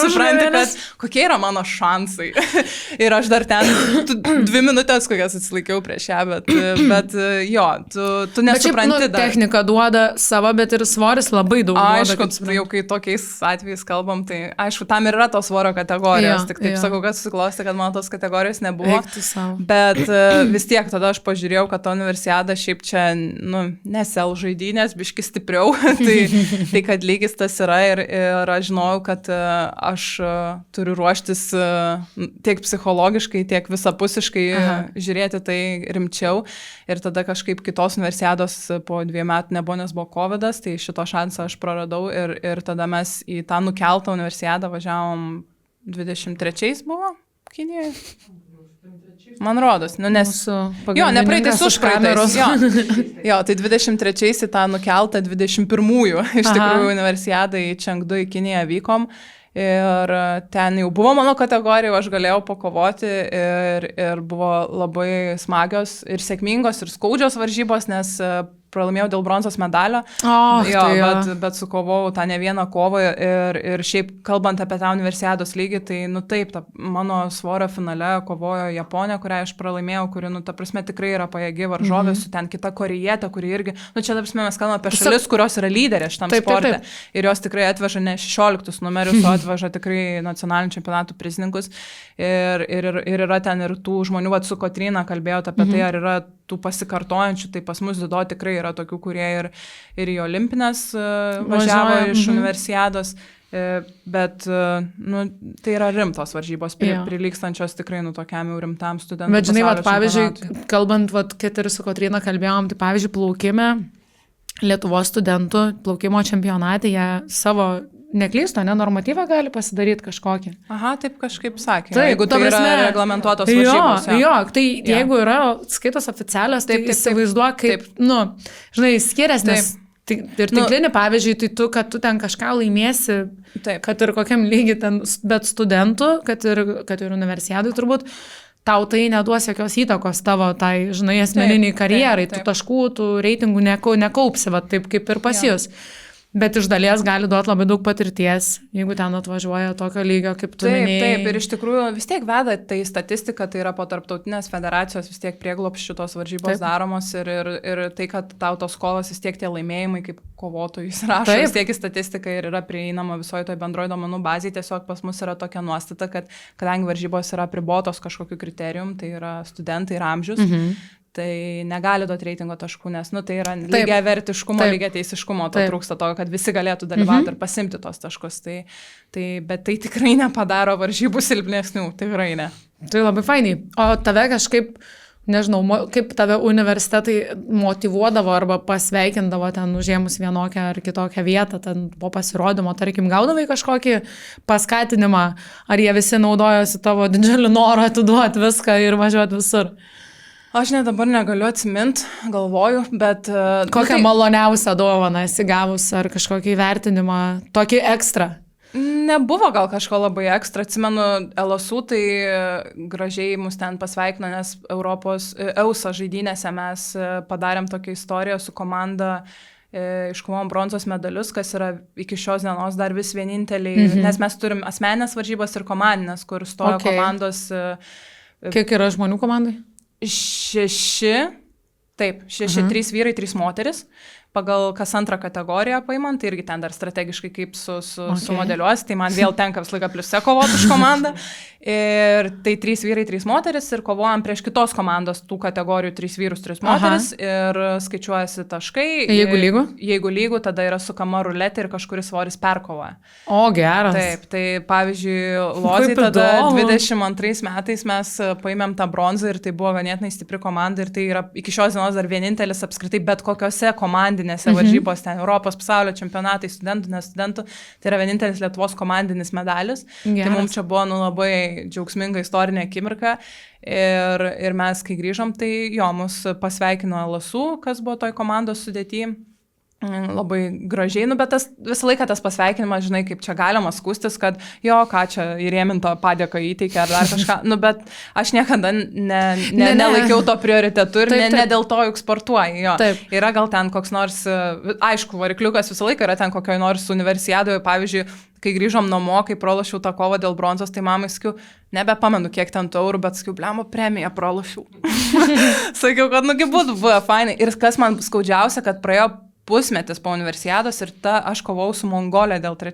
B: supranti, kad kokie yra mano šansai. Ir aš dar ten 2 minutės kokias atsilaikiau prieš ją, bet jo, tu nesupranti dar.
A: Technika duoda savo, bet ir svoris labai daug duoda.
B: aišku, jau kai tokiais atvejais kalbam, tai aišku, tam ir yra tos svorio kategorijos, tik taip sakau, kad susiklosti, kad man tos kategorijos nebuvo. Bet vis tiek tada aš pažiūrėjau, kad ta universiada šiaip čia, nesel žaidynės, biški stipriau, tai kad lygis tas yra ir aš žinojau, kad aš turiu ruoštis tiek psichologiškai, tiek visapusiškai žiūrėti tai rimčiau. Ir tada kažkaip kitos universiados po 2 metų nebuvo, nes buvo COVID-as, tai šito šansą aš praradau ir tada mes į tą nukeltą universiadą važiavom 23 buvo Kinijoje. Man rodos, nes... Jo, ne praeitais užpraeitais. Jo, tai 23 į tą nukeltą 21-ųjų iš tikrųjų universiadą į Čengdu į Kiniją vykom. Ir ten jau buvo mano kategorija, aš galėjau pakovoti ir buvo labai smagios ir sėkmingos ir skaudžios varžybos, nes pralaimėjau dėl bronzos medalio, bet sukovau tą ne vieną kovą ir šiaip kalbant apie tą universiados lygį, tai taip, mano svorio finale kovojo Japonija, kurią aš pralaimėjau, kuri, ta prasme, tikrai yra pajėgi varžovė, su ten kita korėjietė, kuri irgi, čia, ta prasme, mes kalbame apie šalis, kurios yra lyderė šitam sporte. Ir jos tikrai atveža ne 16 numerius, o atveža tikrai nacionalinių čempionatų prizininkus. Ir yra ten ir tų žmonių, su Kotryna kalbėjote apie tai, ar yra tų pasikartojančių, tai pas mus dziudo tikrai yra tokių, kurie ir į olimpines važiavo iš universiados, bet tai yra rimtos varžybos, prilygstančios tikrai tokiam jau rimtam studentui.
A: Bet žinai, pavyzdžiui, kalbant, kad ir su Kotryna kalbėjom, tai pavyzdžiui, plaukime Lietuvos studentų plaukimo čempionatė, jie savo neklysto, normatyvą gali pasidaryti kažkokį.
B: Aha, taip kažkaip sakė. Taip, jeigu tai yra reglamentuotos varžybos.
A: Tai jeigu yra skaitos oficialios, tai įsivaizduok, kaip, žinai, skiriasi, nes ir tinklinį, pavyzdžiui, tai kad tu ten kažką laimėsi, kad ir kokiam lygiai ten, bet studentų, kad ir universiadai turbūt, tau tai neduos jokios įtakos tavo, tai, žinai, asmeniniai karjerai, tų taškų, tų reitingų nekaupsi, va, taip kaip ir pas jūs. Bet iš dalies gali duoti labai daug patirties, jeigu ten atvažiuoja tokio lygio, kaip tu minėjai.
B: Taip, ir iš tikrųjų vis tiek veda tai statistika, tai yra po tarptautinės federacijos vis tiek prieglobsčių tos varžybos daromos ir tai, kad tau tos kovos vis tiek tie laimėjimai kaip kovotojų įsirašo, vis tiek į statistiką ir yra prieinama visoje toje bendroje duomenų bazėje, tiesiog pas mus yra tokia nuostata, kad kadangi varžybos yra apribotos kažkokiu kriterijum, tai yra studentai ir amžius, tai negali duoti reitingo taškų, nes tai yra lygia vertiškumo, lygia teisiškumo, to trūksta to, kad visi galėtų dalyvauti ir pasimti tos taškus. Bet tai tikrai nepadaro varžybų silpnesnių, tikrai ne.
A: Tai labai fainai. O tave kažkaip, nežinau, kaip tave universitetai motyvuodavo arba pasveikindavo ten užėmus vienokią ar kitokią vietą, ten po pasirodymo, tarkim, gaudavai kažkokį paskatinimą, ar jie visi naudojosi tavo didžiulį norą atiduoti viską ir važiuoti visur?
B: Aš dabar negaliu atsiminti, galvoju, bet...
A: Kokią maloniausią dovaną esi gavus ar kažkokį įvertinimą, tokį ekstra?
B: Nebuvo gal kažko labai ekstra. Atsimenu, LSU tai gražiai mus ten pasveikino, nes EUSA žaidynėse mes padarėm tokią istoriją su komanda, iškovom bronzos medalius, kas yra iki šios dienos dar vis vieninteliai, nes mes turim asmeninės varžybos ir komandinės, kur stojo komandos...
A: Kiek yra žmonių komandai?
B: 6, 3 vyrai, 3 moteris, pagal kas antrą kategoriją paimant, tai irgi ten dar strategiškai kaip sumodeliuosi, tai man vėl tenka visą laiką pliuse kovoti už komandą. Ir tai 3 vyrai, 3 moteris ir kovojam prieš kitos komandos tų kategorijų 3 vyrus, 3 moteris ir skaičiuojasi taškai.
A: Jeigu lygų?
B: Jeigu lygų, tada yra sukama ruletė ir kažkuris svoris perkovoja.
A: O, geras.
B: Taip, tai pavyzdžiui, Lozai tada 22 metais mes paėmėm tą bronzą ir tai buvo ganėtinai stipri komanda ir tai yra iki šios dienos dar vienintelis apskritai bet kokiose komandinėse varžybos, ten Europos pasaulio čempionatai studentų, nestudentų, tai yra vienintelis Lietuvos komandinis medalis. Tai mums čia buvo labai džiaugsminga istorinė akimirka ir mes, kai grįžom, tai mus pasveikino LSU, kas buvo toj komandos sudėty. Labai gražiai, bet visą laiką tas pasveikinimas, žinai, kaip čia galima skūstis, kad ką čia įrėminto padėką įteikė ar dar kažką, bet aš niekada nelaikiau to prioritetu ir ne dėl to juk sportuoju. Yra gal ten koks nors, aišku, varikliukas visą laiką yra ten kokioj nors universiadoje, pavyzdžiui, kai grįžom namo, kai pralošiau tą kovą dėl bronzos, tai mamai sakiau, nebepamenu kiek ten tų eurų, bet sakiau, blemo premiją pralošiau. Sakiau, kad būtų buvę fainai. Ir kas man skaudžiausia, kad praėjo pusmetis po universiados ir aš kovau su Mongolija dėl 3.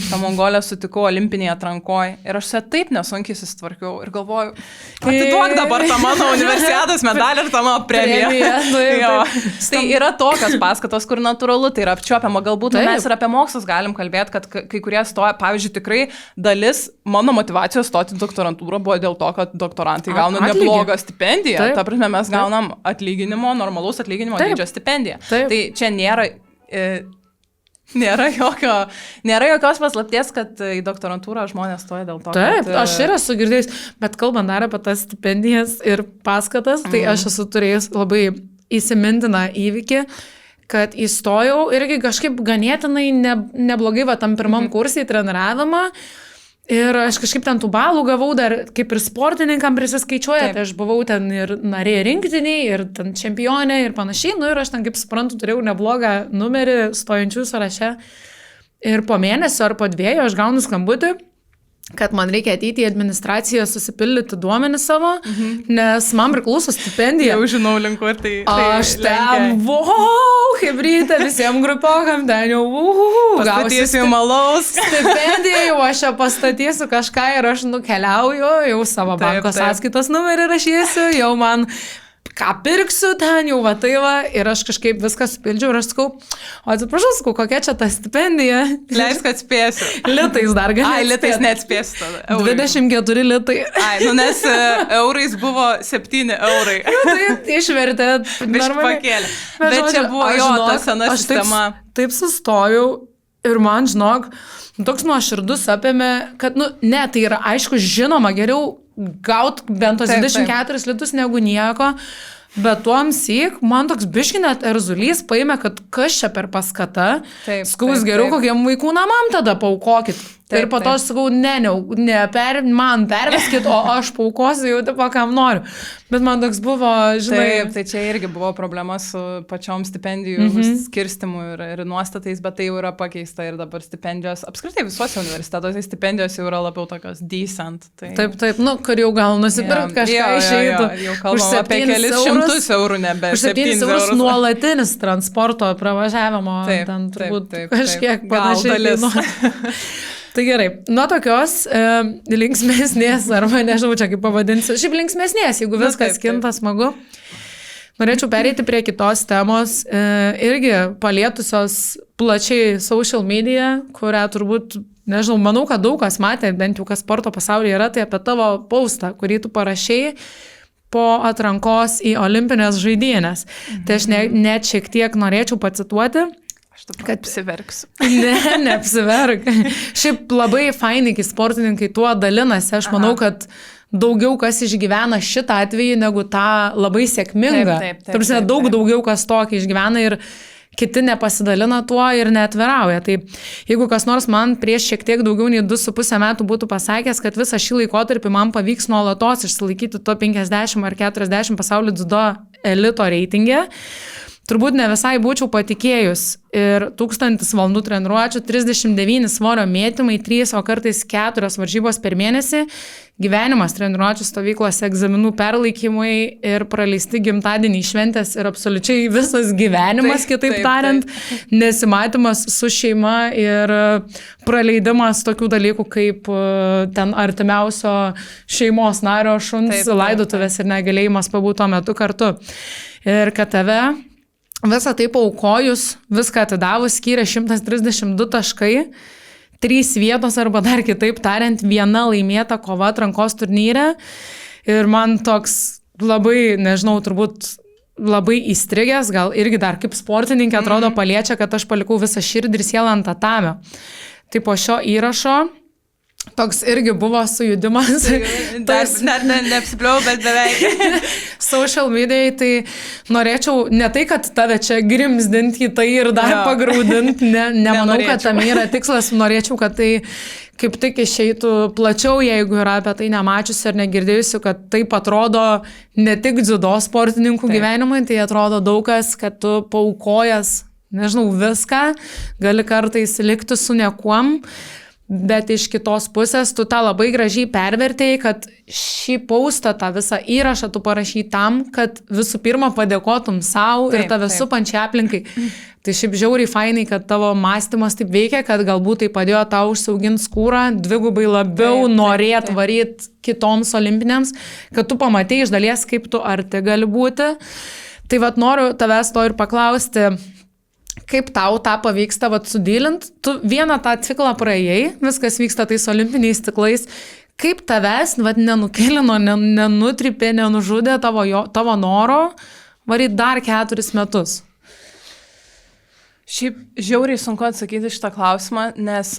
B: Ta Mongolija sutikau olimpinėje atrankoje ir aš su taip nesunkiai susitvarkiau ir galvoju, atiduok dabar tą mano universiados medalį ir tą mano premiją. Tai yra tokios paskatos, kur natūralu, tai yra apčiuopiama. Galbūt mes ir apie mokslus galim kalbėti, kad kai kurie stoja, pavyzdžiui, tikrai dalis mano motyvacijos stoti doktorantūrą buvo dėl to, kad doktorantai gauna neblogą stipendiją. Ta prasme, mes gaunam atlyginimo, normalaus atlyginimo dydžio stipendiją. Tai čia nėra jokios paslapties, kad į doktorantūrą žmonės stoja dėl to.
A: Taip, aš ir esu girdėjus, bet kalbant dar apie tas stipendijas ir paskatas, tai aš esu turėjus labai įsimintiną įvykį, kad įstojau irgi kažkaip ganėtinai neblogai tam pirmam kursai treniravimą. Ir aš kažkaip ten tų balų gavau dar, kaip ir sportininkam prisiskaičiuoja, tai aš buvau ten ir narė rinktiniai, ir ten čempionė ir panašiai, ir aš ten, kaip suprantu, turėjau neblogą numerį stojančių sąraše. Ir po mėnesio ar po 2 aš gaunu skambutį, kad man reikia ateiti į administraciją, susipildyti duomenis savo, nes man priklauso stipendija.
B: Jau žinau, linkuo, tai
A: aš ten, hebrytė, visiems grupiokam, ten jau,
B: pastatysiu malaus.
A: Stipendiją, jau aš čia pastatysiu kažką ir aš nukeliauju, jau savo banko sąskaitos numerį rašysiu, jau man ką pirksiu ten, jau ir aš kažkaip viską supildžiau ir aš sakau, o atsiprašau, kokia čia ta stipendija?
B: Leisk, kad spėsiu.
A: Litais dar gali.
B: Ai, litais neatspėsiu tada.
A: 24 litai.
B: Ai, nes eurais buvo 7 eurai.
A: Tai išvertė.
B: Pakėlė. Bet čia buvo ta sena sistema.
A: Taip sustojau ir man, žinok, toks nuoširdus apėmė, kad, ne, tai yra aišku, žinoma, geriau gaut bent tos 24 litus negu nieko, bet tuomsyk, man toks biški net erzulys paėmė, kad kas čia per paskata, skaus geriau kokiem vaikų namam tada paukokit. Ir po to aš sakau, man perveskit, o aš paukosiu jau tipo, kam noriu. Bet man toks buvo, žinai...
B: Taip, tai čia irgi buvo problema su pačiom stipendijų skirstimu ir nuostatais, bet tai jau yra pakeista ir dabar stipendijos, apskritai visuose universitetuose stipendijos jau yra labiau tokios decent. Tai...
A: Taip, kur jau gal nusipirkt kažką išeitų.
B: Jau kalbam apie kelis šimtus eurų, nebe 7 eurus.
A: Nuolatinis transporto pravažiavimo, ten turbūt kažkiek panašiai. Tai gerai, nuo tokios linksmesnės, arba nežinau čia kaip pavadinsiu, šiaip linksmesnės, jeigu viskas kinta smagu. Norėčiau pereiti prie kitos temos, irgi palietusios plačiai social media, kurią turbūt, nežinau, manau, kad daug kas matė, bent jau kas sporto pasaulyje yra, tai apie tavo postą, kurį tu parašei po atrankos į olimpinės žaidynės. Tai aš net šiek tiek norėčiau pacituoti.
B: Kad apsiverksiu.
A: Neapsiverk. Šiaip labai fainai, kai sportininkai tuo dalinasi. Aš manau, kad daugiau kas išgyvena šitą atvejį negu tą labai sėkmingą. Taip. Daugiau kas tokį išgyvena ir kiti nepasidalina tuo ir neatvirauja. Tai jeigu kas nors man prieš šiek tiek daugiau nei 2,5 metų būtų pasakęs, kad visą šį laikotarpį man pavyks nuolatos išsilaikyti to 50 ar 40 pasaulio dziudo elito reitingė, turbūt ne visai būčiau patikėjus. Ir 1000 valandų treniruočių, 39 svorio mėtymai, 3, o kartais 4 varžybos per mėnesį, gyvenimas treniruočių stovyklose, egzaminų perlaikymai ir praleisti gimtadieniai šventės ir absoliučiai visas gyvenimas, kitaip tariant, nesimatymas su šeima ir praleidimas tokių dalykų kaip ten artimiausio šeimos nario šuns laidotuvės ir negalėjimas pabūti tuo metu kartu. Ir kad tave visą tai paaukojus, viską atidavus, skyrė 132 taškai, 3 vietos arba dar kitaip tariant, 1 laimėta kova atrankos turnyre. Ir man toks labai, nežinau, turbūt labai įstrigęs, gal irgi dar kaip sportininkė atrodo paliečia, kad aš palikau visą širdį ir sielą ant tatamio. Tai po šio įrašo toks irgi buvo sujudimas.
B: Dar neapsipliau, bet beveik.
A: Social media, tai norėčiau ne tai, kad tave čia grimzdinti į tai ir dar pagraudinti, nemanau, kad tam yra tikslas, norėčiau, kad tai kaip tik išeitų plačiau, jeigu yra apie tai nemačiusi ir negirdėjusi, kad taip atrodo ne tik dziudo sportininkų gyvenimai, tai atrodo daug kas, kad tu paaukojęs, nežinau, viską, gali kartais likti su niekuom. bet iš kitos pusės tu tą labai gražiai pervertėjai, kad šį paustą, tą visą įrašą tu parašy tam, kad visų pirma padėkotum savo ir tave supančiai aplinkai. Tai šiaip žiauriai fainai, kad tavo mąstymas taip veikia, kad galbūt tai padėjo tau užsiauginti skūrą, dvigubai labiau norėt varyti kitoms olimpinėms, kad tu pamatei iš dalies, kaip tu arti gali būti. Tai vat noriu tavęs to ir paklausti, kaip tau tą pavyksta sudylint, tu vieną tą ciklą praėjai, viskas vyksta tais olimpiniais ciklais, kaip tavęs nenukėlino, nenutrypė, nenužudė tavo noro varyti dar 4 metus?
B: Šiaip žiauriai sunku atsakyti šitą klausimą, nes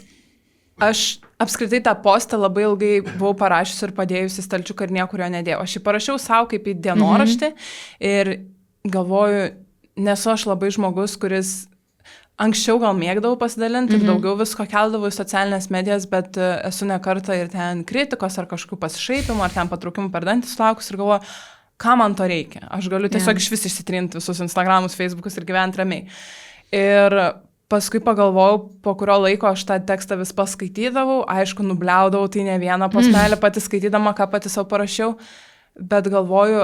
B: aš apskritai tą postą labai ilgai buvau parašiusi ir padėjusi stalčiuką ir niekur jo nedėjau. Aš jį parašiau savo kaip į dienoraštį ir galvoju, nesu aš labai žmogus, kuris anksčiau gal mėgdavau pasidalinti ir daugiau visko keldavau į socialinės medijas, bet esu ne kartą ir ten kritikos ar kažkokių pasišaipimų, ar ten patraukimų per dantį sulaukus ir galvoju, ką man to reikia. Aš galiu tiesiog iš vis išsitrinti visus Instagramus, Facebookus ir gyventi ramiai. Ir paskui pagalvojau, po kurio laiko aš tą tekstą vis paskaitydavau, aišku, nubliaudavau, tai ne vieną postelį pati skaitydama, ką pati savo parašiau, bet galvoju,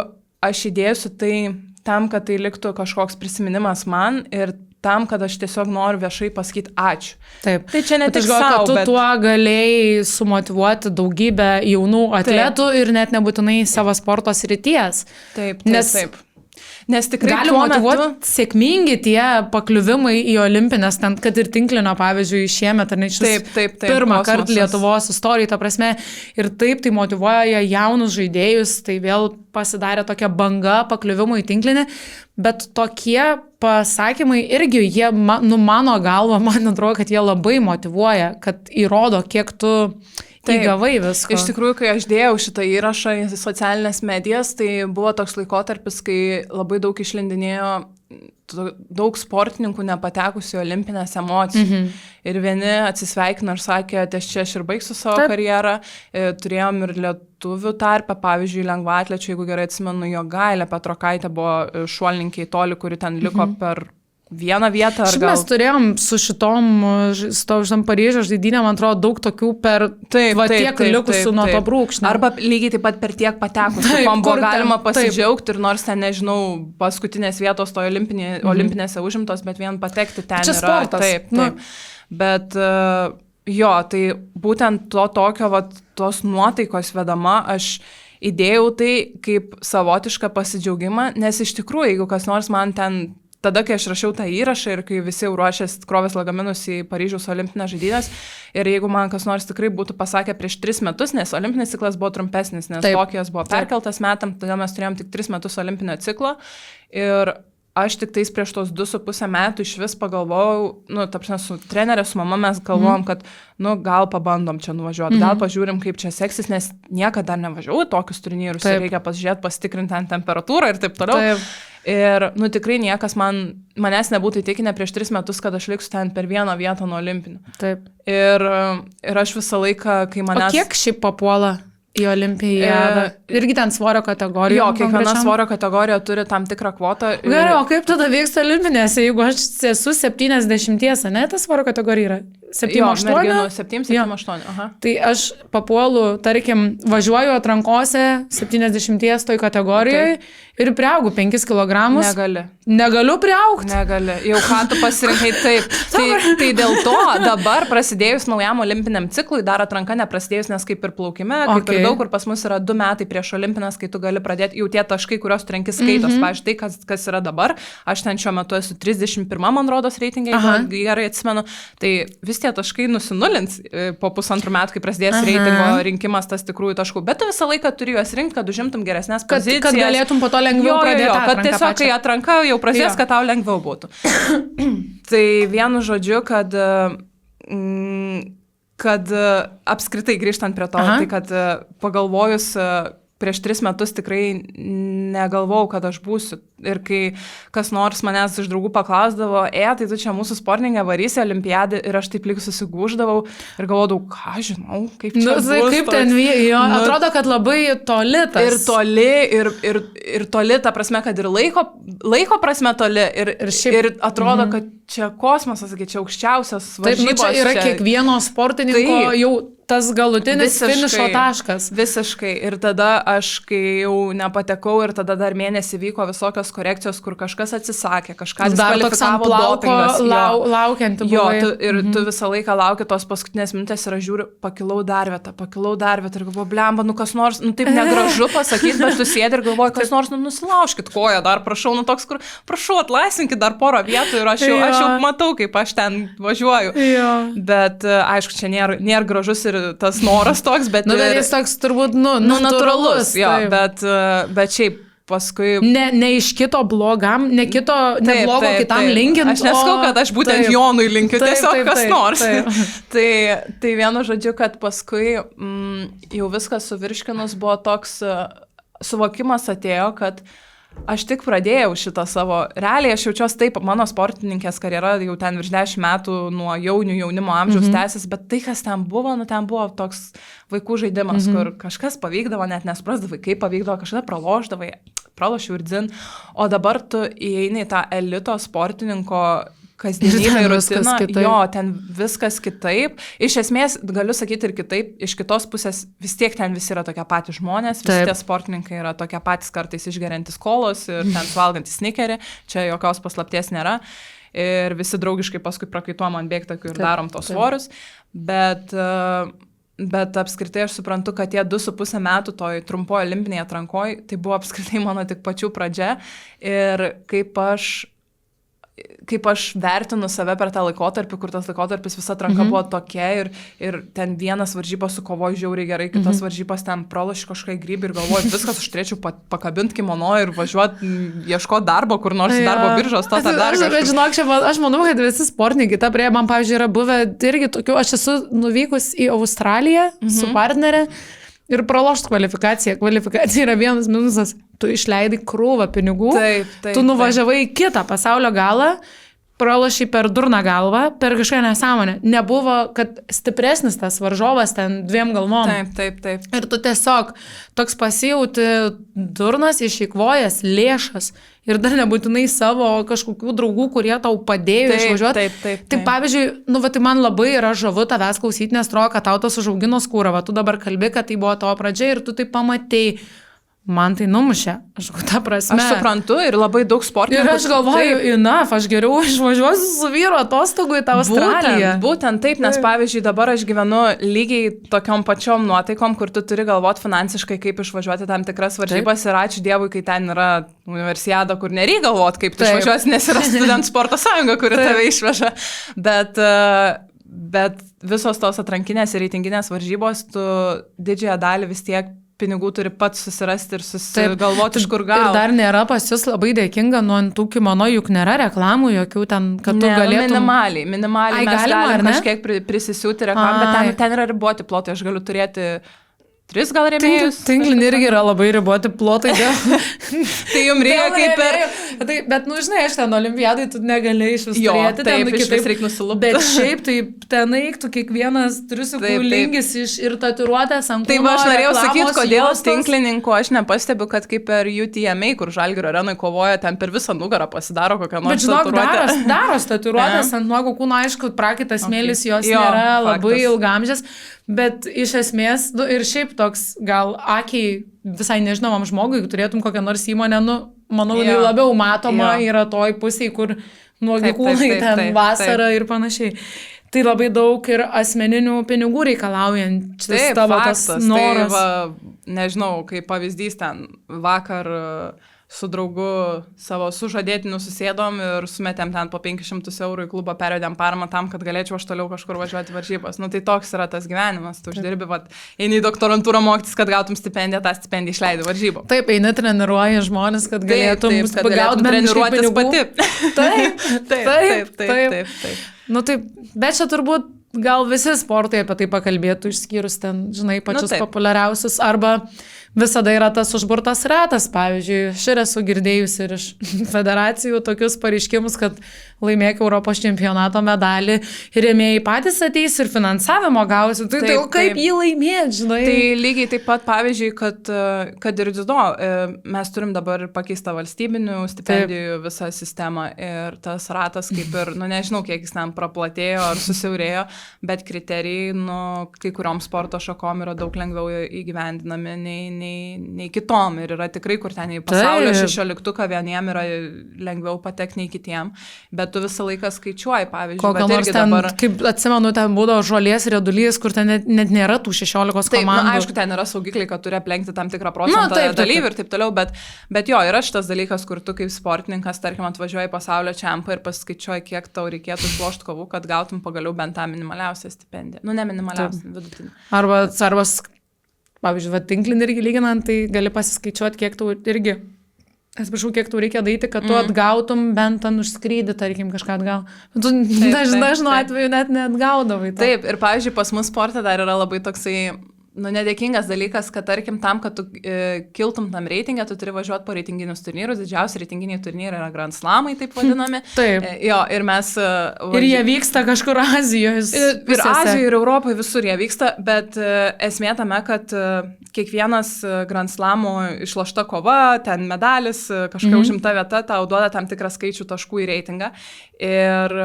B: aš įdėsiu tai tam, kad tai liktų kažkoks prisiminimas man ir tam, kad aš tiesiog noriu viešai pasakyti ačiū.
A: Taip.
B: Tai čia ne tik savo,
A: bet... Tu tuo galėjai sumotyvuoti daugybę jaunų atletų ir net nebūtinai savo sporto srities.
B: Taip.
A: Nes tikrai gali motyvuoti sėkmingi tie pakliuvimai į olimpines, ten, kad ir tinklinio, pavyzdžiui, šiemet, ar ne šis pirmą kartą Lietuvos istorijai, ta prasme, ir taip tai motyvuoja jaunus žaidėjus, tai vėl pasidarė tokia banga pakliuvimų į tinklinį, bet tokie pasakymai irgi, jie, mano galva, man atrodo, kad jie labai motyvuoja, kad įrodo, kiek tu įgavai visko.
B: Iš tikrųjų, kai aš dėjau šitą įrašą į socialinės medijas, tai buvo toks laikotarpis, kai labai daug išlindinėjo daug sportininkų nepatekusių į olimpinės emocijų. Ir vieni atsisveikino ir sakė, čia aš ir baigsiu savo karjerą. Turėjom ir lietuvių tarpę, pavyzdžiui, lengvaatlečių, jeigu gerai atsimenu, Jogailė Petrokaitė buvo šuolininkė į tolį, kuri ten liko per vieną vietą.
A: Mes turėjom su šitom Paryžiaus žaidynėm, man atrodo, daug tokių per tiek likusių nuo to brūkšnio.
B: Arba lygiai taip pat per tiek patekusių. Man buvo galima pasidžiaugti ir nors ten, nežinau, paskutinės vietos to olimpinėse užimtos, bet vien patekti ten
A: čia
B: yra.
A: Sportas.
B: Taip. Bet jo, tai būtent tos nuotaikos vedama aš įdėjau tai kaip savotišką pasidžiaugimą, nes iš tikrųjų, jeigu kas nors man ten tada, kai aš rašiau tą įrašą ir kai visi jau ruošės krovės lagaminus į Paryžiaus olimpinės žaidynės ir jeigu man kas nors tikrai būtų pasakę prieš 3 metus, nes olimpinis ciklas buvo trumpesnis, nes Tokijas buvo perkeltas metam, todėl mes turėjom tik 3 metus olimpinio ciklo ir aš tik tais prieš tos 2,5 metų iš vis pagalvojau, ta prasme, su trenerė, su mama mes galvojom, kad, gal pabandom čia nuvažiuoti, gal pažiūrim, kaip čia seksis, nes niekada dar nevažiavau į tokius turnyrus, reikia pasižiūrėti, pasitikrinti ant temperatūrą ir taip toliau. Ir, tikrai niekas manęs nebūtų įtikinę prieš 3 metus, kad aš liksiu ten per vieną vietą nuo olimpinių.
A: Taip.
B: Ir aš visą laiką, kai manęs...
A: O kiek šiaip papuola į olimpiadą? Irgi ten svorio kategoriją?
B: Jo, kiekviena svorio kategorija turi tam tikrą kvotą.
A: Gerai, o kaip tada vyksta olimpinėse, jeigu aš esu 70, ne, ta svorio kategorija yra? 7-8?
B: 7-8, aha.
A: Tai aš papuolu, tarkim, važiuoju atrankose 70 toj kategorijoje ir priaugu 5 kilogramus. Negaliu priaugti?
B: Negali. Jau ką tu pasirinkai taip. Tai dėl to dabar prasidėjus naujam olimpiniam ciklui, dar atranka neprasidėjus, nes kaip ir plaukime, kaip ir daug, kur pas mus yra 2 metai prieš olimpines, kai tu gali pradėti, jau tie taškai, kurios tu renki skaitos, pavyzdžiui, tai, kas yra dabar. Aš ten šiuo metu esu 31, man rodos, reitingai, gerai atsimenu. Tai vis tie taškai nusinulins po 1,5 metų, kai prasidės reitingo rinkimas tas tikrųjų taškų. Bet tu visą laiką turi juos rinkti, kad užimtum geresnės pozicijas.
A: Kad galėtum po to lengviau pradėti atranką.
B: Kad tiesiog, kai atranka jau prasidės, kad tau lengviau būtų. Tai vienu žodžiu, kad apskritai grįžtant prie to, tai kad pagalvojus prieš 3 metus tikrai negalvojau, kad aš būsiu Ir kai kas nors manęs iš draugų paklausdavo, tai tu čia mūsų sportininkė varysi olimpiadą ir aš taip lyg susigūždavau ir galvodavau, ką žinau, kaip čia bus.
A: Kaip ten atrodo, kad labai toli tas.
B: Ir toli, ir toli, ta prasme, kad ir laiko prasme toli. Ir atrodo, kad čia kosmosas, čia aukščiausias varžybos.
A: Taip, čia yra kiekvieno sportininko jau tas galutinis finišo taškas.
B: Visiškai. Ir tada aš, kai jau nepatekau ir tada dar mėnesį vyko visokios korekcijos, kur kažkas atsisakė, kažkas diskvalifikavo dopingas.
A: Laukianti
B: buvo. Tu visą laiką lauki tos paskutinės minutės ir aš žiūriu, pakilau dar vietą ir galvoju, blemba, kas nors, taip negražu pasakyti, bet tu sėdi ir galvoji, kas nors, nusilaužkit koją dar, prašau, toks, kur, prašau, atlaisvinkit dar porą vietų ir aš jau matau, kaip aš ten važiuoju. Bet aišku, čia nėra gražus ir tas noras toks, bet...
A: Jis toks turbūt, natūralus.
B: Bet šiaip paskui...
A: Ne iš kito blogam, ne blogo kitam linkint.
B: Aš neskau, kad aš būtent Jonui linkiu, tiesiog kas nors. Tai vienu žodžiu, kad paskui jau viskas suvirškinus buvo toks suvokimas atėjo, kad aš tik pradėjau šitą savo, realiai aš jaučiuosi taip, mano sportininkės karjera jau ten virš 10 metų nuo jaunimo amžiaus tęsis, bet tai, kas ten buvo toks vaikų žaidimas, kur kažkas pavykdavo, net nesuprasdavai, kaip pavykdavo, kažkada pralošiau ir dzin, o dabar tu įeini į tą elito sportininko kasdienybę ir rutiną, ten viskas kitaip. Iš esmės, galiu sakyti ir kitaip, iš kitos pusės vis tiek ten visi yra tokie patys žmonės, visi tie sportininkai yra tokie patys kartais išgeriantys kolos ir ten suvalgantys snikerį, čia jokios paslapties nėra. Ir visi draugiškai paskui prakaituojam ant bėgtakių ir darom tos svorius. Bet apskritai aš suprantu, kad tie 2,5 metų toj trumpoje olimpinėje atrankoje, tai buvo apskritai mano tik pačių pradžia. Ir kaip aš vertinu save per tą laikotarpį, kur tas laikotarpis visa atranka buvo tokia ir ten vienas varžybos sukovoju žiauriai gerai, kitas varžybos ten pralošiu kažką į grybį ir galvoju, viskas, aš turėčiau pakabinti kimono ir važiuoti, ieškoti darbo, kur nors darbo biržos, to dar kažką.
A: Žinok, aš manau, kad visi sportininkai, ta prie man, pavyzdžiui, yra buvę irgi tokių, aš esu nuvykus į Australiją su partnerė ir pralošt kvalifikaciją. Kvalifikacija yra vienas minusas. Tu išleidai krūvą pinigų, tu nuvažiavai į kitą pasaulio galą, pralošiai per durną galvą, per kažką nesąmonę. Nebuvo, kad stipresnis tas varžovas ten 2 galvom.
B: Taip.
A: Ir tu tiesiog toks pasijauti durnas, išeikvojęs lėšas ir dar nebūtinai savo kažkokių draugų, kurie tau padėjo išvažiuoti.
B: Taip.
A: Tai pavyzdžiui, tai man labai yra žavu tavęs klausyti, nes atrodo, kad tau tas užaugino skūrą. Tu dabar kalbi, kad tai buvo tavo pradžia ir tu tai pamatei. Man tai numušė, ta prasme.
B: Aš suprantu ir labai daug sportininkų.
A: Ir aš galvoju, aš geriau išvažiuosiu su vyru atostogų į tą Australiją.
B: Būtent taip, nes pavyzdžiui, dabar aš gyvenu lygiai tokiom pačiom nuotaikom, kur tu turi galvoti finansiškai, kaip išvažiuoti tam tikras varžybas ir ačiū Dievui, kai ten yra universiada, kur nereikia galvoti, kaip tu išvažiuosi, nes yra studentų sporto sąjunga, kuri tave išveža. Bet visos tos atrankinės ir reitinginės varžybos, tu didžiąją dalį vis tiek pinigų turi pats susirasti ir susigalvoti, iš kur gauti. Ir
A: dar nėra pas jūs labai dėkinga, nuo tų kimono juk nėra reklamų jokių ten, kad tu galėtum...
B: Minimaliai mes galim kažkiek prisisiūti reklamą, bet ten yra riboti plotai, aš galiu turėti 3 gal rėmėjus.
A: Tinklinį irgi yra labai riboti plotai.
B: Tai jums reikia kaip ir...
A: Bet, žinai, aš ten olimpiadai tu negali iš vis turėti.
B: Taip, iš vis reikia nusilupti.
A: Bet šiaip, tai ten eiktų kiekvienas triusikų lingis ir tatuiruotės ant kūno.
B: Tai aš norėjau sakyti, kodėl tinklininkų aš nepastebiu, kad kaip per UTMA, kur Žalgirio arenoj kovoja, ten per visą nugarą pasidaro kokią nors tatuiruotę.
A: Bet žinok, daros tatuiruotės ant nuogo kūno, aišku, prakaitas smėlis jos nėra labai ilgamžės. Bet iš esmės, ir šiaip toks gal akiai visai nežinomam žmogui, jeigu turėtum kokią nors įmonę, manau, labiau matoma yra toj pusėje, kur nuogi kūnai ten vasarą ir panašiai. Tai labai daug ir asmeninių pinigų reikalaujantis tavo tas noras.
B: Tai nežinau, kaip pavyzdys ten vakar su draugu savo sužadėtiniu susėdom ir sumetėm ten po 500 eurų į klubą, pervedėm paramą tam, kad galėčiau aš toliau kažkur važiuoti varžybas. Tai toks yra tas gyvenimas. Tu uždirbi, eini į doktorantūrą mokytis, kad gautum stipendiją, tą stipendiją išleidai varžybą.
A: Taip, eini treniruoji žmonės, kad galėtum gauti
B: treniruotis pati.
A: Taip. Bet čia turbūt gal visi sportai apie tai pakalbėtų, išskyrus ten, žinai, pačius populiariausius, arba visada yra tas užburtas ratas. Pavyzdžiui, aš ir esu girdėjusi ir iš federacijų tokius pareiškimus, kad laimėk Europos čempionato medalį ir rėmėjai patys ateis ir finansavimo gausi. Tai kaip jį laimėti, žinai?
B: Tai lygiai taip pat, pavyzdžiui, kad ir dziudo, mes turim dabar pakeistą valstybinių stipendijų visą sistemą ir tas ratas kaip ir, nežinau, kiek jis ten praplatėjo ar susiaurėjo, bet kriterijai, kai kuriom sporto šakom yra daug lengviau įgyvendinami nei kitom. Ir yra tikrai, kur ten į pasaulio 16 vieniem yra lengviau patekti nei kitiem, bet tu visą laiką skaičiuoji, pavyzdžiui.
A: Kokia nors ten, kaip atsimenu, ten būdavo žolės riedulys, kur ten net nėra tų 16 komandų.
B: Aišku, ten yra saugikliai, kad turi aplenkti tam tikrą procentą dalyvių ir taip toliau, bet jo, yra šitas dalykas, kur tu kaip sportininkas, tarkim, atvažiuoji pasaulio čempą ir paskaičiuoji, kiek tau reikėtų išlošti kovų, kad gautum pagaliau bent tą minimaliausią stipendiją. Ne minimaliausią, vidutinį.
A: Arba pavyzdžiui, tinklinį irgi lyginant, tai gali pasiskaičiuoti, kiek tau irgi, kiek tau reikia daryti, kad tu atgautum bent ten už skrydį, tarkim, kažką atgal. Tu dažnu atveju net neatgaudavai.
B: Taip, ir pavyzdžiui, pas mus sporte dar yra labai toksai, nedėkingas dalykas, kad tarkim tam, kad tu kiltum tam reitingę, tu turi važiuoti po reitinginius turnyrus, didžiausi reitinginiai turnyrai yra Grand Slamai, taip vadinami.
A: Taip.
B: Jo, ir mes...
A: Ir jie vyksta kažkur Azijoje.
B: Ir Azijoje, ir Europoje, visur jie vyksta, bet esmė tame, kad kiekvienas Grand Slamų išlošta kova, ten medalis, kažkokia užimta vieta, tau duoda tam tikrą skaičių taškų į reitingą. Ir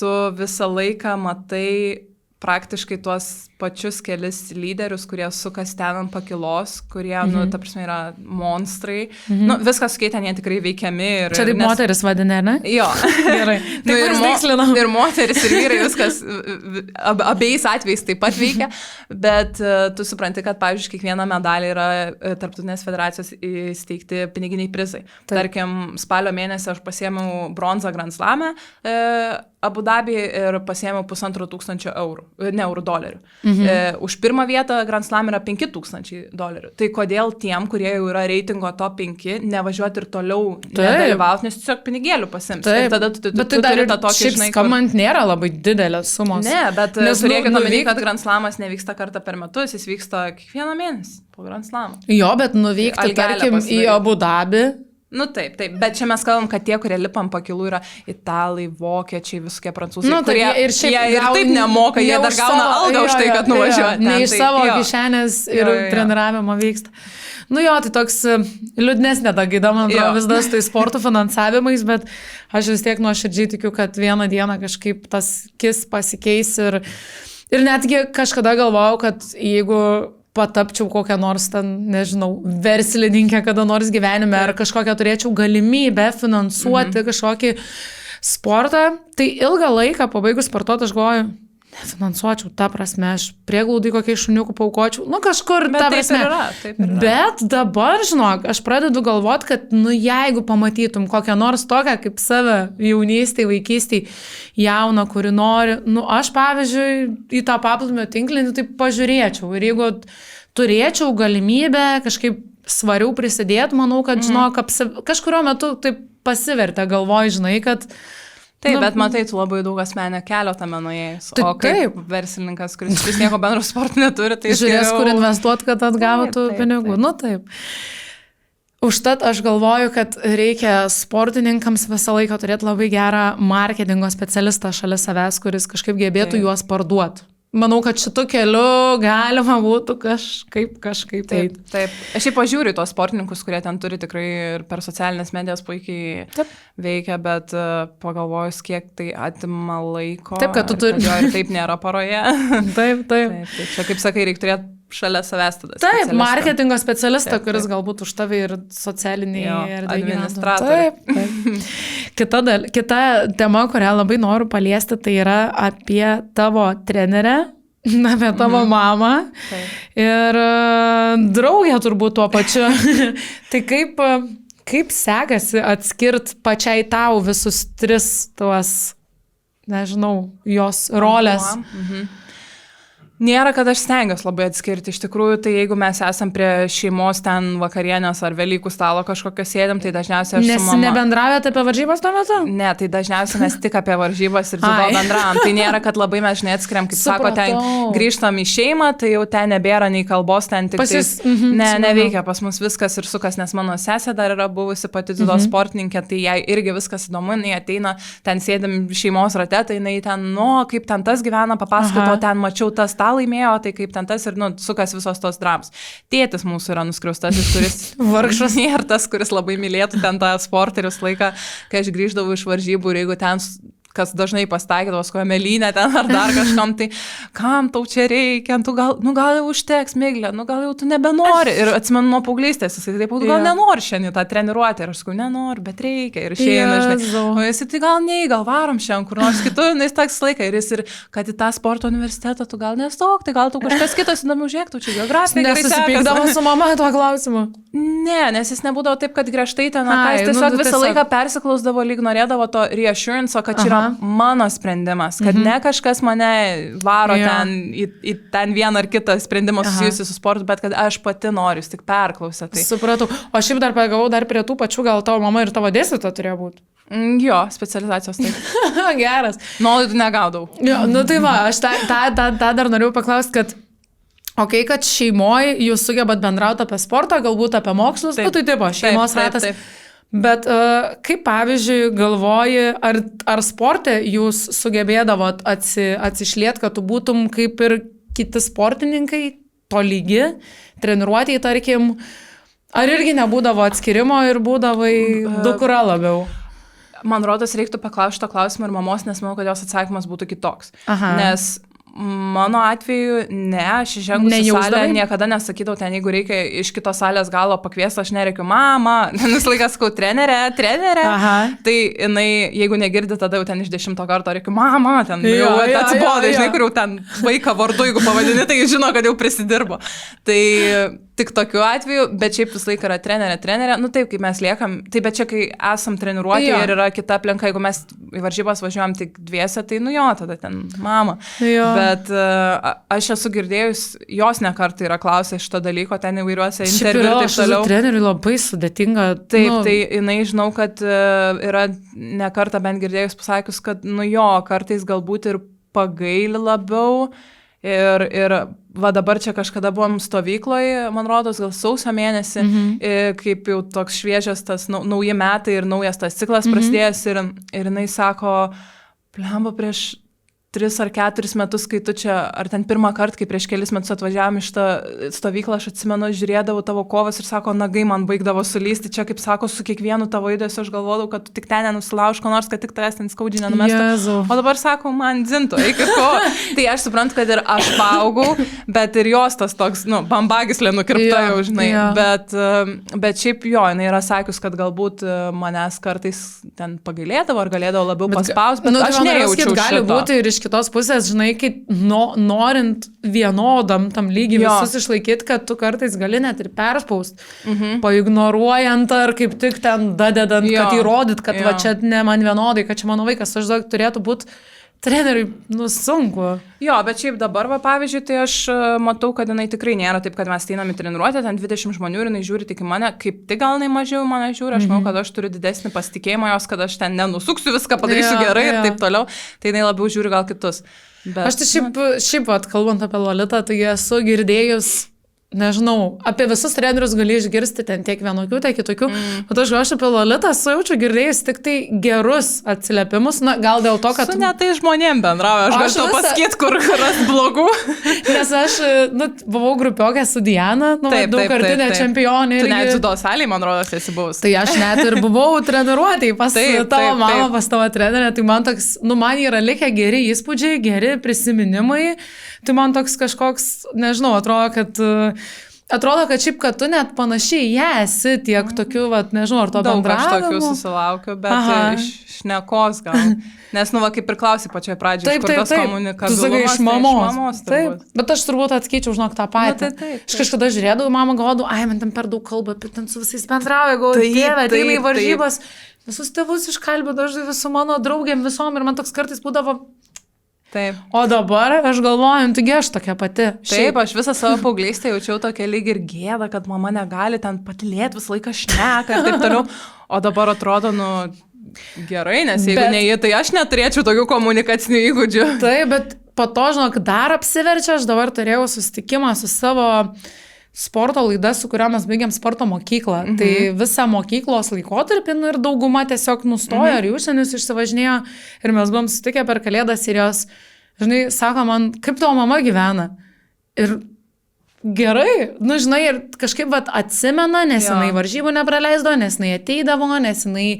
B: tu visą laiką matai praktiškai tuos pačius kelis lyderius, kurie sukas ten ant pakilos, kurie, ta prasme, yra monstrai. Viskas sukai ten jie tikrai veikiami.
A: Čia taip moteris vadinė, ne?
B: Jo.
A: Gerai.
B: Ir moteris, ir vyrai, viskas abiejais atvejais taip pat veikia, bet tu supranti, kad, pavyzdžiui, kiekvieną medalį yra tarptautinės federacijos įsteigti piniginiai prizai. Tarkim, spalio mėnesį aš pasiėmiau bronzą Grand Slam'e Abu Dabi ir pasiėmiau $1,500 eurų, ne eurų, dolerių. Už pirmą vietą Grand Slam yra $5,000. Tai kodėl tiem, kurie jau yra reitingo top 5, nevažiuoti ir toliau nedalyvauti, nes tiesiog pinigėlių pasims. Ir tada tu turi tą tokį, žinai,
A: skambant nėra labai didelės sumos.
B: Ne, bet turėkit omeny, kad Grand Slamas nevyksta kartą per metus, jis vyksta kiekvieną mėnesį po Grand Slamą.
A: Jo, bet nuvykti, tarkim, į Abu Dabį.
B: Taip, bet čia mes kalbam, kad tie, kurie lipam pakilų, yra italai, vokiečiai, visokie prancūzai,
A: kurie
B: ir taip nemoka, jie dar gauna algą už tai, kad nuvažiuoja.
A: Ne iš savo kišenės ir treniravimo vyksta. Tai toks liūdnesnė ta gaida, man atrodo, vis dar su tai sporto finansavimais, bet aš vis tiek nuoširdžiai tikiu, kad vieną dieną kažkaip tas kis pasikeis ir netgi kažkada galvojau, kad jeigu patapčiau kokią nors ten, nežinau, verslininkę kada nors gyvenime ar kažkokią turėčiau galimybę finansuoti kažkokį sportą, tai ilgą laiką pabaigus sportuoti aš galvoju, nefinansuočiau, ta prasme, aš prieglaudai kokiai šuniukų paukočiau, kažkur, ta prasme.
B: Taip yra.
A: Bet dabar, žinok, aš pradedu galvoti, kad, jeigu pamatytum kokią nors tokią kaip save jaunystėj, vaikystėj jauną, kuri nori, aš, pavyzdžiui, į tą paplūdimio tinklinį taip pažiūrėčiau. Ir jeigu turėčiau galimybę kažkaip svariau prisidėti, manau, kad, žinok, kažkurio metu taip pasivertė galvoj, žinai, kad
B: Taip, bet matai, tu labai daug asmenio kelio tame nuėjus. O kaip verslininkas, kuris vis nieko bendro sporto neturi, tai
A: žiūrės, kur investuoti, kad atgautų pinigų. Taip. Užtat aš galvoju, kad reikia sportininkams visą laiką turėti labai gerą marketingo specialistą šalia savęs, kuris kažkaip gebėtų juos parduoti. Manau, kad šitu keliu galima būtų kažkaip eiti.
B: Taip. Aš šiaip pažiūriu tos sportininkus, kurie ten turi tikrai ir per socialinės medijas puikiai veikia, bet pagalvojus, kiek tai atima laiko.
A: Taip, kad tu turi.
B: Ir taip nėra paroje.
A: Taip.
B: Čia, kaip sakai, reikia turėti šalia savęs tada.
A: Taip, marketingo specialistą, kuris galbūt už tavai ir socialiniai
B: administratoriai.
A: Taip. Kita tema, kurią labai noriu paliesti, tai yra apie tavo trenerę, apie tavo mamą ir draugę turbūt tuo pačiu. Tai kaip sekasi atskirt pačiai tau visus 3 tuos, nežinau, jos rolės?
B: Nėra, kad aš stengiuosi labai atskirti. Iš tikrųjų, tai jeigu mes esam prie šeimos ten vakarienės ar Velykų stalo kažkokio sėdėm, tai dažniausiai aš su mama...
A: Nes nebendravėte apie varžybas tuo metu?
B: Ne, tai dažniausiai mes tik apie varžybas ir dziudo bendravom. Tai nėra, kad labai mes žinai atskiriam, kaip sako, ten grįžtam į šeimą, tai jau ten nebėra nei kalbos, ten tik neveikia pas mus viskas ir sukas, nes mano sesė dar yra buvusi pati dziudo sportininkė, tai jai irgi viskas įdomu, jinai ateina, ten sėdim šeimos rate, tai jinai ten, kaip ten tas gyvena, papasakoto, ten mačiau tas tą laimėjo, tai kaip ten tas ir, sukas visos tos dramos. Tėtis mūsų yra nuskriaustasis, kuris vargšas nėra tas, kuris labai mylėtų ten tą sportą ir visą laiką, kai aš grįždavau iš varžybų ir jeigu ten kas dažnai pasitaikydavo su kamelynė ten ar dar kažkam, tai kam tau čia reikia, tu gal jau užteks, Miglė, gal jau tu nebenori. Ir atsimenu nuo paauglystės, jisai taip, gal nenori šiandien tą treniruotę. Ir aš sakau, nenori, bet reikia. Ir išėjau, žinai, o jisai tai gal varom šiandien, kur nors kitur, jis taks laiką. Ir jis ir, kad į tą sporto universitetą tu gal nestok, tai gal tu kažkas kitas įdomu žiūrėk, čia geografija.
A: Nesusipykdavo su mama tuo klausimu.
B: Ne, nes jis nebūdavo taip, kad griežtai ten, jis tiesiog visą laiką persiklausdavo, lyg norėdavo to reassurance, kad čia yra mano sprendimas, kad ne kažkas mane varo ten į ten vieną ar kitą sprendimą susijusi su sportu, bet kad aš pati noriu, tik perklausę. Tai.
A: Supratau. O šiaip dar pagavau dar prie tų pačių, gal tavo mama ir tavo dėstytoja turėjo būti.
B: Jo, specializacijos taip.
A: Geras.
B: Nuolaidų negaudau.
A: Jo, tai va, aš tą dar norėjau paklausti, kad kad šeimoje jūs sugebat bendrauti apie sportą, galbūt apie mokslus, tai taip, šeimos ratas. Taip. Bet kaip pavyzdžiui galvoji, ar sporte jūs sugebėdavot atsišliet, kad tu būtum kaip ir kiti sportininkai, to lygi, treniruotėjai tarkim, ar irgi nebūdavo atskirimo ir būdavai dukra labiau?
B: Man rodos, reiktų paklausti to klausimą ir mamos, nes manau, kad jos atsakymas būtų kitoks. Nes mano atveju, ne, aš įžengus į salę niekada nesakydavau ten, jeigu reikia iš kitos salės galo pakviesti, aš nereikiu mama, nes laikas sakau, trenerė, tai jinai, jeigu negirdi, tada jau ten iš 10 karto reikiu mama, ten jau atsiboda, žinai, kur jau ten vaiką vardu, jeigu pavadini, tai žino, kad jau prisidirbo. Tai tik tokiu atveju, bet šiaip visą laiką yra trenerė, taip, kaip mes liekam, tai bet čia, kai esam treniruoti ir yra kita aplinka, jeigu mes į varžybas važiuojam tik dviese, tai tada ten mama. Bet aš esu girdėjus, jos nekartą yra klausę šito dalyko, ten įvairiuose interviu ir taip toliau.
A: Treneriui labai sudėtinga.
B: Taip, tai jinai žinau, kad yra nekartą bent girdėjus pasakius, kad kartais galbūt ir pagaili labiau. Ir va dabar čia kažkada buvom stovykloje, man rodos, gal sausio mėnesį, kaip jau toks šviežias tas nauji metai ir naujas tas ciklas prasidėjęs ir jinai sako, plemba prieš 3 ar 4 metus, kai tu čia, ar ten pirmą kartą, kai prieš kelis metus atvažiavom iš tą stovyklą, aš atsimenu, žiūrėdavau tavo kovas ir sako, nagai man baigdavo sulysti, čia kaip sako, su kiekvienu tavo judesiu aš galvodavau, kad tu tik ten nenusilauž, ko nors, kad tik tavęs ten skaudžiai nenumestų. O dabar sako, man dzinto, eik ir ko. Tai aš suprantu, kad ir aš paaugau, bet ir jos tas toks, bambagyslė nukirpta jau, žinai. Bet šiaip jinai yra sakius, kad galbūt manęs kartais ten pagailėdavo ar galėdavo labiau paspausti, bet aš nejaučiau šito.
A: Iš kitos pusės, žinai, kai norint vienodam tam lygiai visus išlaikyti, kad tu kartais gali net ir perspaust, paignoruojant ar kaip tik ten dadedant, kad įrodyt, kad va čia ne man vienodai, kad čia mano vaikas, aš daug turėtų būti treneriui, sunku.
B: Jo, bet šiaip dabar, va, pavyzdžiui, tai aš matau, kad jinai tikrai nėra taip, kad mes einam į treniruotę, ten 20 žmonių ir jinai žiūri tik į mane, kaip tik gal jinai mažiau mane žiūri, aš manau, kad aš turiu didesnį pasitikėjimą jos, kad aš ten nenusuksiu, viską padarysiu gerai ir taip toliau, tai jinai labiau žiūri gal kitus. Bet,
A: aš tai šiaip kalbant apie Lolitą, tai esu girdėjus, nežinau, apie visus trenerius gali išgirsti ten tiek vienokių, tiek kitokių, bet aš apie Lolitą sujaučiu girdėjus tik tai gerus atsiliepimus, gal dėl to, kad...
B: Su ne tai žmonėm bendrauju, aš galiu pasakyti, kur ras blogų.
A: Nes aš buvau grupiokė su Diana, daugkartinė čempionė.
B: Tu net dziudo salėje, man rodos, esi buvus.
A: Tai aš net ir buvau treniruotėj pas tavo mamą, pas tavo trenerę, tai man toks, man yra likę geri įspūdžiai, geri prisiminimai, tai man toks kažkoks, nežinau, Atrodo, kad šiaip, kad tu net panašiai ją esi tiek tokių, nežinau, ar to bendravimo.
B: Daug aš tokių susilaukiu, bet iš šnekos gal. Nes, kaip ir klausai pačioje pradžioje, kur tas komunikavimas.
A: Tu sakai iš mamos. Taip, bet aš turbūt atskaičiau, žinok, tą patį. Aš kažkada žiūrėdavau, mama galvodavau, man ten per daug kalba, bet ten su visais bendrauja, galvoju, dieve, ateina į varžybas. Visus tėvus iškalbėdavau, su mano draugėm visom ir man toks kartais būdavo...
B: Taip.
A: O dabar aš galvoju, taigi aš tokia pati.
B: Taip, aš visą savo paauglystę jaučiau tokia lyg ir gėda, kad mama negali ten patilėti, visą laiką šneka ir taip toliau. O dabar atrodo, gerai, nes jeigu ne jie, tai aš neturėčiau tokių komunikacinių įgūdžių.
A: Taip, bet po to, žinok, dar apsiverčia, aš dabar turėjau susitikimą su savo sporto laida, su kuria mes baigėm sporto mokyklą. Tai visą mokyklos laikotarpį ir dauguma tiesiog nustojo ir į užsienius išsivažinėjo ir mes buvom susitikę per Kalėdas ir jos, žinai, sako man, kaip tavo mama gyvena. Ir gerai, žinai, ir kažkaip atsimena, nes jinai varžybų nepraleisdavo, nes jinai ateidavo, nes jinai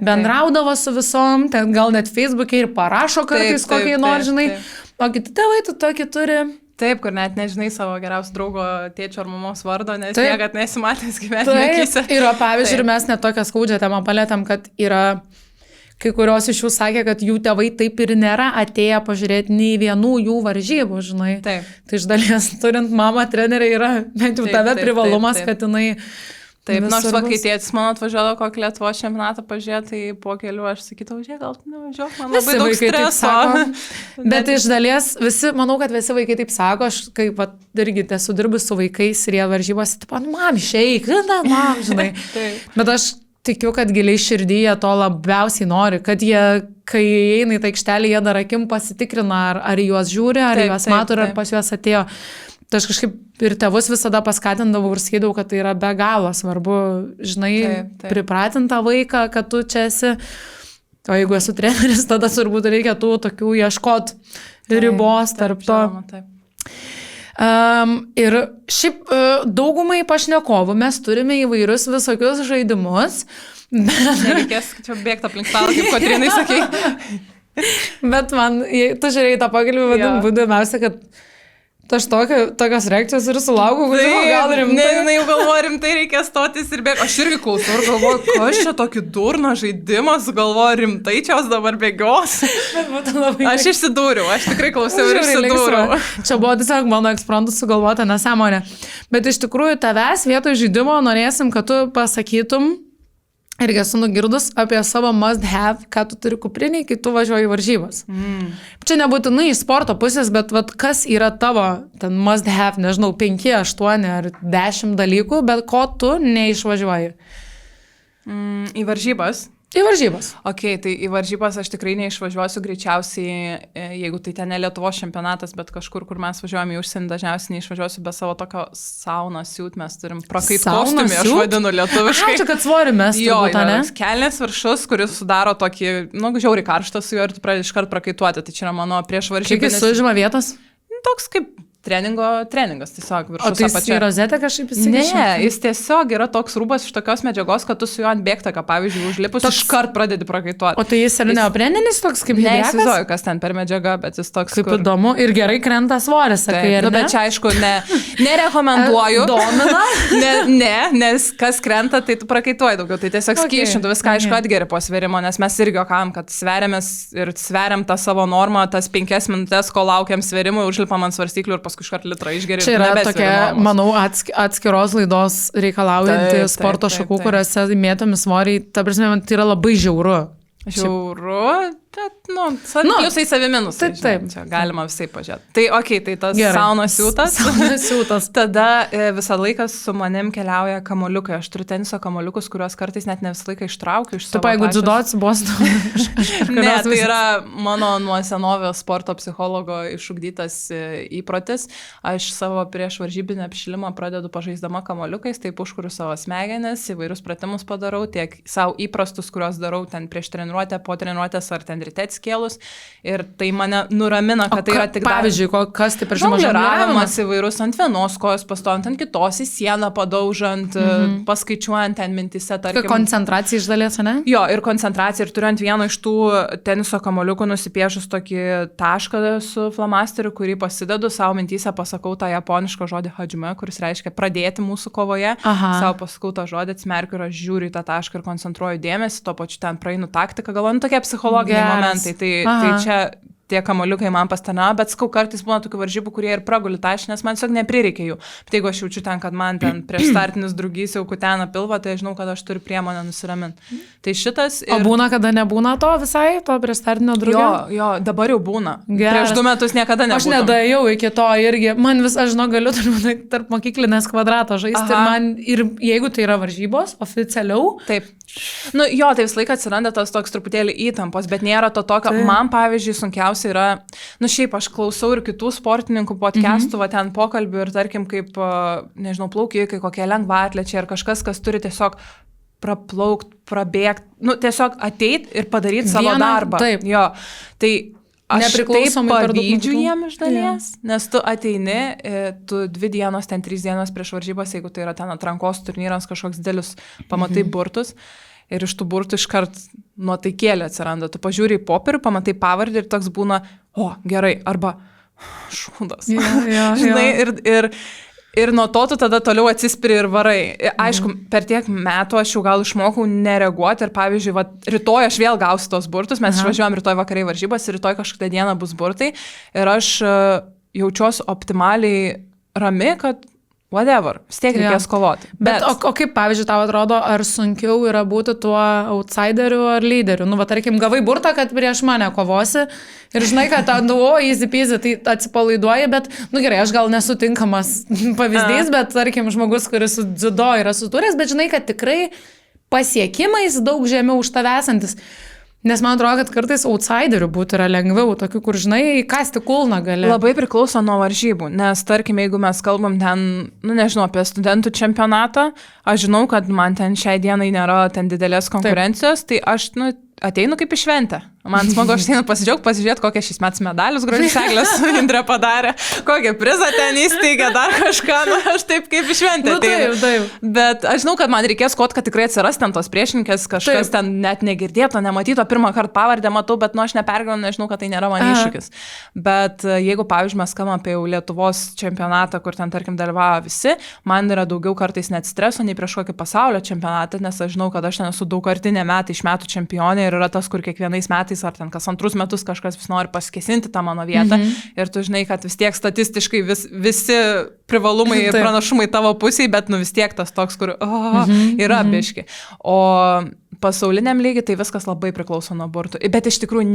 A: bendraudavo su visom, ten gal net Facebook'e ir parašo kartais kokiai nors, žinai. O kiti tėvai tu tokį turi.
B: Taip, kur net nežinai savo geriausio draugo tėčio ar mamos vardo, nes niekad nesimatęs gyvenime akise.
A: Ir pavyzdžiui, mes net tokią skaudžią temą palėtėm, kad yra, kai kurios iš jų sakė, kad jų tėvai taip ir nėra atėję pažiūrėti nei vienų jų varžybų, žinai.
B: Taip.
A: Tai iš dalies, turint mamą trenerį, yra bent jau tave privalumas, kad jinai...
B: Taip, nors kai tėtis man atvažiavo kokį Lietuvos čempionatą pažiūrėti, tai po kelių aš sakytau, žiūrėk, gal tu nevažiuok, man labai daug streso.
A: Bet iš dalies, manau, kad visi vaikai taip sako, aš kaip irgi esu dirbus su vaikais ir jie varžybose, taip, mam, išeik, mam, žinai. Bet aš tikiu, kad giliai širdyje to labiausiai nori, kad jie, kai eina į tą aikštelį, jie dar akim pasitikrina, ar juos žiūri, ar juos mato, ar pas juos atėjo. Tai aš kažkaip ir tėvus visada paskatindavau ir sakydavau, kad tai yra be galo svarbu, žinai, pripratinti tą vaiką, kad tu čia esi. O jeigu esu treneris, tada turbūt reikia tų tokių ieškot ribos tarp to. Ir šiaip daugumai pašnekovų mes turime įvairius visokius žaidimus.
B: Nereikės čia bėgti aplink stalą, kaip Kotrynai sakei.
A: Bet man, tu žiūrėjai tą pagalbį, vadinu, būdamiausia, kad aš tokios reakcijos ir sulaukiu, kad gal rimtai.
B: Ne, jau galvoju, rimtai reikia stotis ir bėgti. Aš irgi klausau ir galvoju, kas čia tokį durną žaidimą, sugalvoju, rimtai čia jos dabar bėgios. Aš išsidūriau, aš tikrai klausiau ir išsidūriau.
A: Čia buvo tiesiog mano ekspromtu sugalvota nesąmonė. Bet iš tikrųjų tavęs vietoj žaidimo norėsim, kad tu pasakytum, irgi esu nugirdus apie savo must have, ką tu turi kupriniai, kai tu važiuoji į varžybas. Čia nebūtinai iš sporto pusės, bet kas yra tavo ten must have, nežinau, 5, 8 ar 10 dalykų, bet ko tu neišvažiuoji?
B: Į varžybas?
A: Į varžybas.
B: Ok, tai į varžybas aš tikrai neišvažiuosiu greičiausiai, jeigu tai ten ne Lietuvos čempionatas, bet kažkur, kur mes važiuojame į užsienį, dažniausiai neišvažiuosiu be savo tokio sauna siūt, mes turim prakait kostiumį, aš vadinu lietuviškai.
A: Ačiū, kad svorį mes turbūt, ne?
B: Kelnės viršus, kuris sudaro tokį, žiauriai karštą su juo ir tu pradedi iškart prakaituoti, tai čia yra mano prieš varžybą.
A: Kiek jis užima vietos?
B: Toks kaip treningas tiesiog viršus apačia.
A: O tai į rozetę kažkaip įsikiša?
B: Ne, jis tiesiog yra toks rūbas iš tokios medžiagos, kad tu su juo ant bėgtaka, pavyzdžiui, užlipus, iškart pradedi prakaituoti.
A: O tai jis yra neopreninis toks kaip hidriakas?
B: Neįsivaizduoju, kas ten per medžiaga, bet jis toks
A: kaip įdomu ir gerai krenta svoris, sakai, ar ne?
B: Bet čia aišku, nerekomenduoju.
A: Domina?
B: Nes kas krenta, tai tu prakaituoji daugiau, tai tiesiog skysčintų viską, aišku, atgeri po svėrimo, nes mes irgi juokavom, kad sveriamės ir sveriam tą savo normą, tas 5 minutės, kol laukiam svėrimui, užlipam ant svarstyklių ir paskui iškart litrą išgeri.
A: Čia yra tokia, manau, atskiros laidos reikalaujanti sporto šakų, kuriuose mėtomi svoriai. Ta prasme, tai yra labai žiauru.
B: Žiauru, bet, jūsai saviminus. Taip. Čia galima visai pažiūrėti. Tai, okei, tai tas saunos siūtas. Tada visą laiką su manim keliauja kamoliukai. Aš turiu teniso kamoliukus, kuriuos kartais net ne visą laiką ištraukiu iš savo.
A: Tu jeigu dziudo atsibostų.
B: Ne, tai yra mano nuo senovės sporto psichologo išugdytas įprotis. Aš savo prieš varžybinę apšilimą pradedu pažaisdama kamoliukais, taip užkuriu savo smegenis, įvairius pratimus padarau, tiek savo įprastus, kuriuos darau ten prieš treniruotę, po treniruotės ar ten ryte atskėlus. Ir tai mane nuramina, kad tai yra tik
A: pavyzdžiui, kas tai per
B: žongliravimas įvairus ant vienos kojos pastovant, ant kitos į sieną padaužant, paskaičiuojant ten mintise, tarkim.
A: Koncentracija iš dalies, ne?
B: Jo, ir koncentracija. Ir turiu ant vieno iš tų teniso kamuoliukų nusipiešus tokį tašką su flomasteriu, kurį pasidedu, savo mintyse pasakau tą japonišką žodį hajime, kuris reiškia pradėti mūsų kovoje. Savo pasakau tą žodį, atsimerkiu ir aš žiūriu į tą tašką ir koncentruoju dėmesį, tuo pačiu ten praeinu taktiką, galvoju, tokie psichologiniai momentai. Tai čia tie kamoliukai man pastarnavo, bet skau kartais būna tokių varžybų, kurie ir praguli tašį, nes man tiesiog neprireikia jų. Bet jeigu aš jaučiu ten, kad man ten prieš startinis drugys jau kutena pilvą, tai žinau, kad aš turiu priemonę nusiraminti. Tai šitas...
A: O būna, kada nebūna to visai, to prieš startinio drugio?
B: Jo, dabar jau būna. Geras. Prieš 2 metus niekada nebūna.
A: Aš nedajau iki to irgi. Man vis, aš žinau, galiu tarp mokyklinės kvadrato žaisti. Ir jeigu tai yra varžybos, oficialiau.
B: Taip. Nu jo, tai vis laik atsiranda tos toks truputėlį įtampos, bet nėra to tokio. Man, pavyzdžiui, sunkiausia yra, nu šiaip aš klausau ir kitų sportininkų podcastų, va ten pokalbių ir tarkim kaip, nežinau, plaukikai, kokie lengvaatlečiai ar kažkas, kas turi tiesiog praplaukt, prabėgt, nu tiesiog ateit ir padaryti savo darbą. Taip. Jo, tai aš taip pavydžiu jiem iš dalies, nes tu ateini, tu 2 dienos, ten 3 dienos prieš varžybas, jeigu tai yra ten atrankos turnyras, kažkoks dėlius, pamatai burtus. Ir iš tų burtų iškart nuotaikėlė atsiranda. Tu pažiūri į popierių, pamatai pavardį ir toks būna, o, gerai, arba šūdas. Žinai, ir nuo to tu tada toliau atsispiri ir varai. Aišku, per tiek metų aš jau gal išmokau nereaguoti ir pavyzdžiui, va, rytoj aš vėl gausiu tos burtus, mes išvažiuojam rytoj vakarai varžybas ir rytoj kažkokią dieną bus burtai ir aš jaučiuosi optimaliai rami, kad whatever, vis tiek reikės kovoti.
A: Bet o kaip, pavyzdžiui, tau atrodo, ar sunkiau yra būti tuo outsideriu ar lyderiu? Nu, va, tarkim, gavai burtą, kad prieš mane kovosi ir žinai, kad easy peasy, tai atsipalaiduoji, bet, nu gerai, aš gal nesutinkamas pavyzdys, bet, tarkim, žmogus, kuris su dziudo yra sutūręs, bet žinai, kad tikrai pasiekimais daug žemiau už tave esantis. Nes man atrodo, kad kartais outsiderių būti yra lengviau, tokių, kur, žinai, kasti kulną gali.
B: Labai priklauso nuo varžybų, nes, tarkim, jeigu mes kalbam ten, nu, nežinau, apie studentų čempionatą, aš žinau, kad man ten šiai dienai nėra ten didelės konkurencijos, tai aš, nu, ateinu kaip į šventę. Man smagu, aš ateinu pasižiūrėti, kokie šis metus medalius gražius Eglės su Indre padarė, kokią prizą ten įsteigė, dar kažką, nu, aš taip kaip į šventę ateinu.
A: Taip.
B: Bet aš žinau, kad man reikės kad tikrai atsiras ten tos priešininkės, kažkas ten net negirdėto, nematyto, pirmą kartą pavardę matau, bet, nu, aš nepergyvenu, nežinau, kad tai nėra man iššūkis. Bet jeigu, pavyzdžiui, mes kalbame apie Lietuvos čempionatą, kur ten, tarkim, dalyvavo visi, man yra daugiau kartais net streso nei prieš kokį pasaulio čempionatą, nes aš žinau, kad aš ten esu daugkartinė metai iš metų čempionė ir yra tas, kur kiekvienais metais ar ten kas 2 metus kažkas vis nori pasikesinti tą mano vietą ir tu žinai, kad vis tiek statistiškai visi privalumai ir pranašumai tavo pusėje, bet nu vis tiek tas toks, kur yra biški. O pasauliniam lygiai tai viskas labai priklauso nuo burtų. Bet iš tikrųjų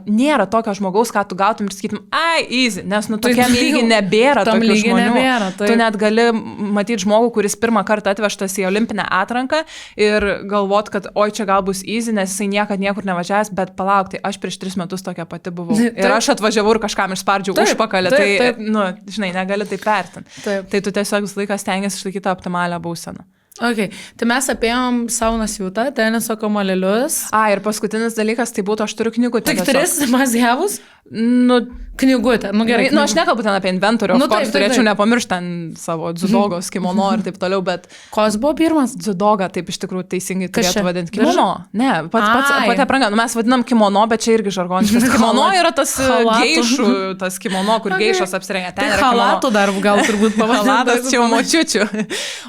B: nėra tokio žmogaus, ką tu gautum ir sakytum, ai, easy, nes nu tokiam lygiai nebėra tokių žmonių.
A: Nebėra,
B: tu net gali matyti žmogų, kuris pirmą kartą atvežtas į olimpinę atranką ir galvot, kad oi, čia gal bus easy, nes jisai niekad niekur nevažiavęs, bet palauk, tai aš prieš 3 metus tokia pati buvau. Ir aš atvažiavau ir kažkam išspardžiau užpakalį, tai, nu, žinai, negali taip vertinti. Tai tu tiesiog visą laiką stengiasi išlaikyti tą optimalią būseną.
A: Ok, tai mes apėjom saunos jūtą, teniso kamuolelius.
B: Ir paskutinis dalykas, tai būtų, aš turiu knygutę.
A: Tik 3 mazgevus?
B: Nu,
A: knygutę, nu gerai.
B: Nu, aš nekalbu ten apie inventorių, turėčiau nepamiršti ten savo dzudogos, kimono ir taip toliau, bet...
A: Kas buvo pirmas?
B: Dzudoga, taip iš tikrųjų teisingai turėtų vadinti. Kimono. Ne, pati apranga. Nu, mes vadinam kimono, bet čia irgi žargoniškas. Kimono yra tas geišų, tas kimono, kur geišos apsirengia.
A: Ten yra halatų dar gal turbūt pavadinti.
B: Halatas čia jau močiučių.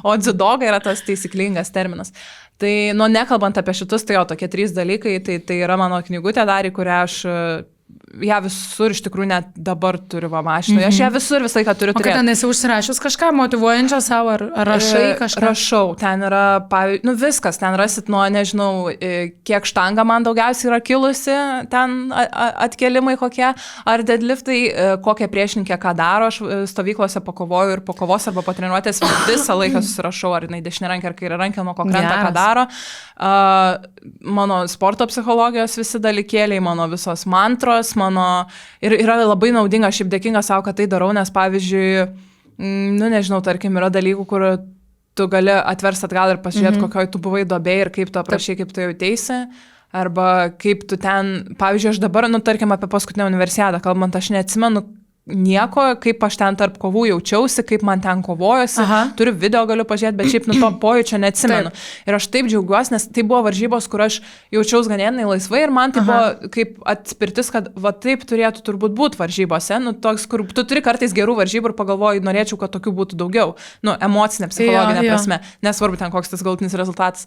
B: O dzudoga yra tas taisyklingas terminas. Tai, nu, nekalbant apie šitus, tai jo, tokie 3 dalykai, tai yra mano knygutė dar, į kurią aš ją visur iš tikrųjų net dabar turiu va mašinoje. Aš ją visur visą laiką turiu turėti.
A: O kad ten esi užsirašius kažką motyvuojančio savo, ar rašai kažką?
B: Rašau, ten yra, nu viskas, ten rasit nuo, nežinau, kiek štanga man daugiausiai yra kilusi, ten atkelimai kokie, ar deadliftai, kokie priešininkai ką daro, aš stovyklose pakovoju ir po kovos arba po treniruotės visą laiką susirašau, ar jinai dešinė rankė ar kairė rankė, nuo ko krenta, ką daro. Mano sporto psichologijos visi dalykėliai, mano visos mantros, ir yra labai naudinga, aš šiaip dėkinga savo, kad tai darau, nes pavyzdžiui, nu nežinau, tarkim, yra dalykų, kur tu gali atversti atgal ir pasižiūrėti, kokioj tu buvai duobėj ir kaip tu aprašai, kaip tu jauteisi, arba kaip tu ten, pavyzdžiui, aš dabar, nu tarkim, apie paskutinę universiadą kalbant, aš neatsimenu nieko, kaip aš ten tarp kovų jaučiausi, kaip man ten kovojosi. Turiu video, galiu pažiūrėti, bet šiaip to pojūčio neatsimenu. Ir aš taip džiaugiuosi, nes tai buvo varžybos, kur aš jaučiausi ganėtinai laisvai ir man tai buvo kaip atspirtis, kad va taip turėtų turbūt būti varžybose. Nu, toks, kur tu turi kartais gerų varžybų ir pagalvoji, norėčiau, kad tokių būtų daugiau. Nu, emocinė, psichologinė prasme. Nesvarbu ten, koks tas galutinis rezultatas.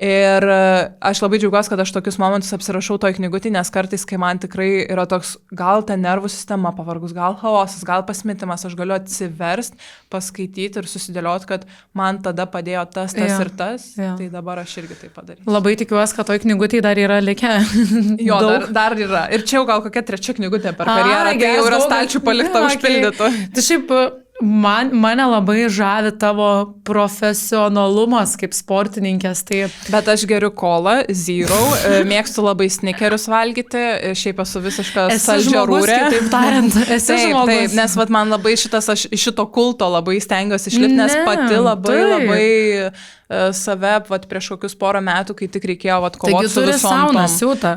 B: Ir aš labai džiaugiuosi, kad aš tokius momentus apsirašau toj knygutį, nes kartais, kai man tikrai yra toks, gal ta nervų sistema pavargus, gal chaosas, gal pasimetimas, aš galiu atsiverst, paskaityti ir susidėlioti, kad man tada padėjo tas ir tas, tai dabar aš irgi tai padarysiu.
A: Labai tikiuosi, kad toj knygutį dar yra likę.
B: Jo, dar yra. Ir čia jau gal kokia 3 knygutė per karjerą, tai jau yra stalčių palikta užpildytų.
A: Tai šiaip mane labai žavi tavo profesionalumas kaip sportininkės. Tai...
B: Bet aš geriu kolą, zero, mėgstu labai snikerius valgyti, šiaip esu visiškas saldžiarūrė.
A: Taip tariant, esi žmogus.
B: Taip, nes vat, man labai aš šito kulto labai stengiuosi išlipti, nes pati labai save vat, prieš kokius porą metų, kai tik reikėjo kovoti su visom tom.
A: Siūta.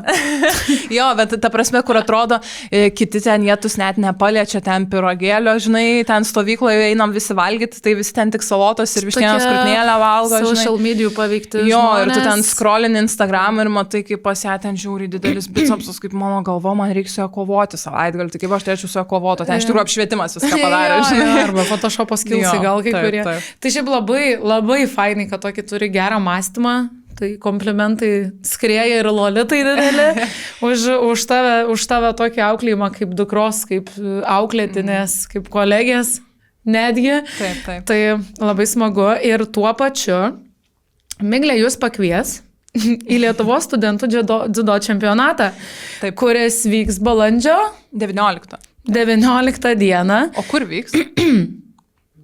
B: Jo, bet ta prasme, kur atrodo, kiti ten jėtus net nepaliečia, ten pirogėlio, žinai, ten stovykloje einam visi valgyti, tai visi ten tik salotos ir vištienos krūtinėlę valgo.
A: Social medijų paveikti
B: jo,
A: žmonės.
B: Ir tu ten scrollini Instagram ir matai, kaip pas ją ten žiūri didelis bicepsas, kaip mano galvo, man reikia su ją kovoti savaitgalį, tai kaip aš turėčiau su ją kovoti, ten iš tikrųjų apšvietimas viską padarė, žinai.
A: Arba Photoshop'o skillsai gal kai kurie. Tai šiaip labai fainai, kad tokį turi gerą mąstymą, tai komplimentai skrieja ir lolitai dideli už tave tokį auklėjimą kaip dukros, kaip auklėtinės, kaip kolegės netgi.
B: Taip.
A: Tai labai smagu ir tuo pačiu Miglė jūs pakvies į Lietuvos studentų dziudo čempionatą, kuris vyks balandžio 19 dieną.
B: O kur vyks?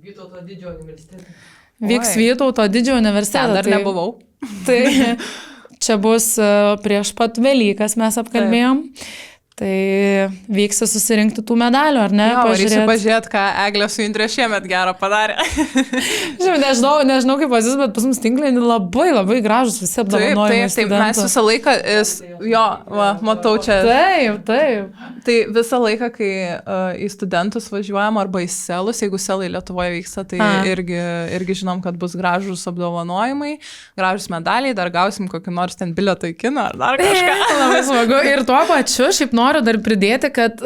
C: Vytauto didžiojo universitete.
A: Vyks Vytauto didžiojo universitete.
B: Dar nebuvau.
A: Tai čia bus prieš pat Velykas mes apkalbėjom. Tai vyksi susirinkti tų medalių, ar ne?
B: Jo, varysiu pažiūrėti, ką Eglė su Indrė šiemet gerą padarė.
A: Žinau, nežinau kaip pas jūs, bet pas mus tinklinį labai gražus visi apdovanojimai.
B: Taip, mes visą laiką, matau čia.
A: Taip.
B: Tai visą laiką, kai į studentus važiuojam arba į selus, jeigu selai Lietuvoje vyksta, tai irgi žinom, kad bus gražus apdovanojimai, gražus medaliai, dar gausim kokį nors ten bilietą į kiną ar dar kažką.
A: Labai smagu. Ir tuo pačiu, šiaip noriu dar pridėti, kad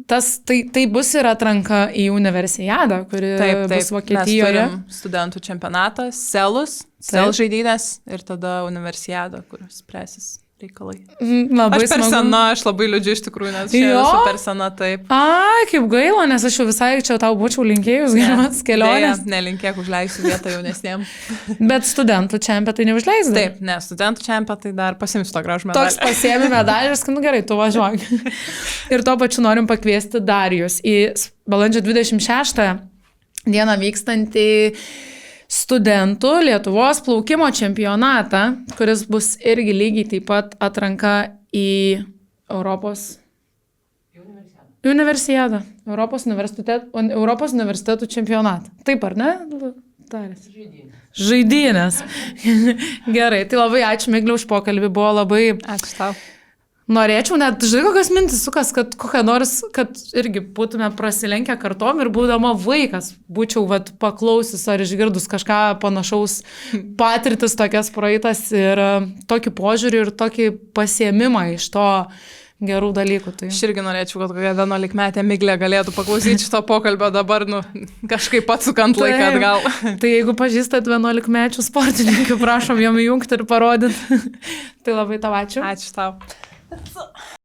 A: tai bus ir atranka į universiadą, kuri bus Vokietijoje.
B: Mes turim studentų čempionatą, selus, žaidynės ir tada universiadą, kur spręsis reikalai.
A: Labai
B: aš per sena, aš labai liūdžiu iš tikrųjų, nes čia esu per sena, taip.
A: Ai, kaip gaila, nes aš jau visai čia tau būčiau linkėjus geros kelionės.
B: Nelinkėk, užleisiu vietą jaunesniem.
A: Bet studentų čempionatą tai neužleis?
B: Taip, ne, studentų čempionatą tai dar pasimsiu to gražų medalį.
A: Toks pasiemi medalį ir skanu gerai, tu važiuok. Ir tuo pačiu norim pakviesti Darijus į balandžio 26 dieną vykstantį studentų Lietuvos plaukimo čempionatą, kuris bus irgi lygiai taip pat atranka į Europos universiadą. Europos universitetų čempionatą. Taip, ar ne? Žaidynės. Gerai, tai labai ačiū Miglė už pokalbį, buvo labai...
B: Ačiū tau.
A: Norėčiau net, žinai, kokios mintis sukas, kad kokią nors, kad irgi būtume prasilenkę kartom ir būdama vaikas, būčiau paklausius ar išgirdus kažką panašaus patirtis tokias praeitas ir tokį požiūrį ir tokį pasiėmimą iš to gerų dalykų. Tai.
B: Aš irgi norėčiau, kad kokia 11-metė Miglė galėtų paklausyti šito pokalbio dabar, kažkaip atsukant laiką atgal.
A: Tai jeigu pažįstat 11-mečių sportininkų, prašom jom įjungti ir parodyti. Tai labai tau ačiū.
B: Ačiū tau.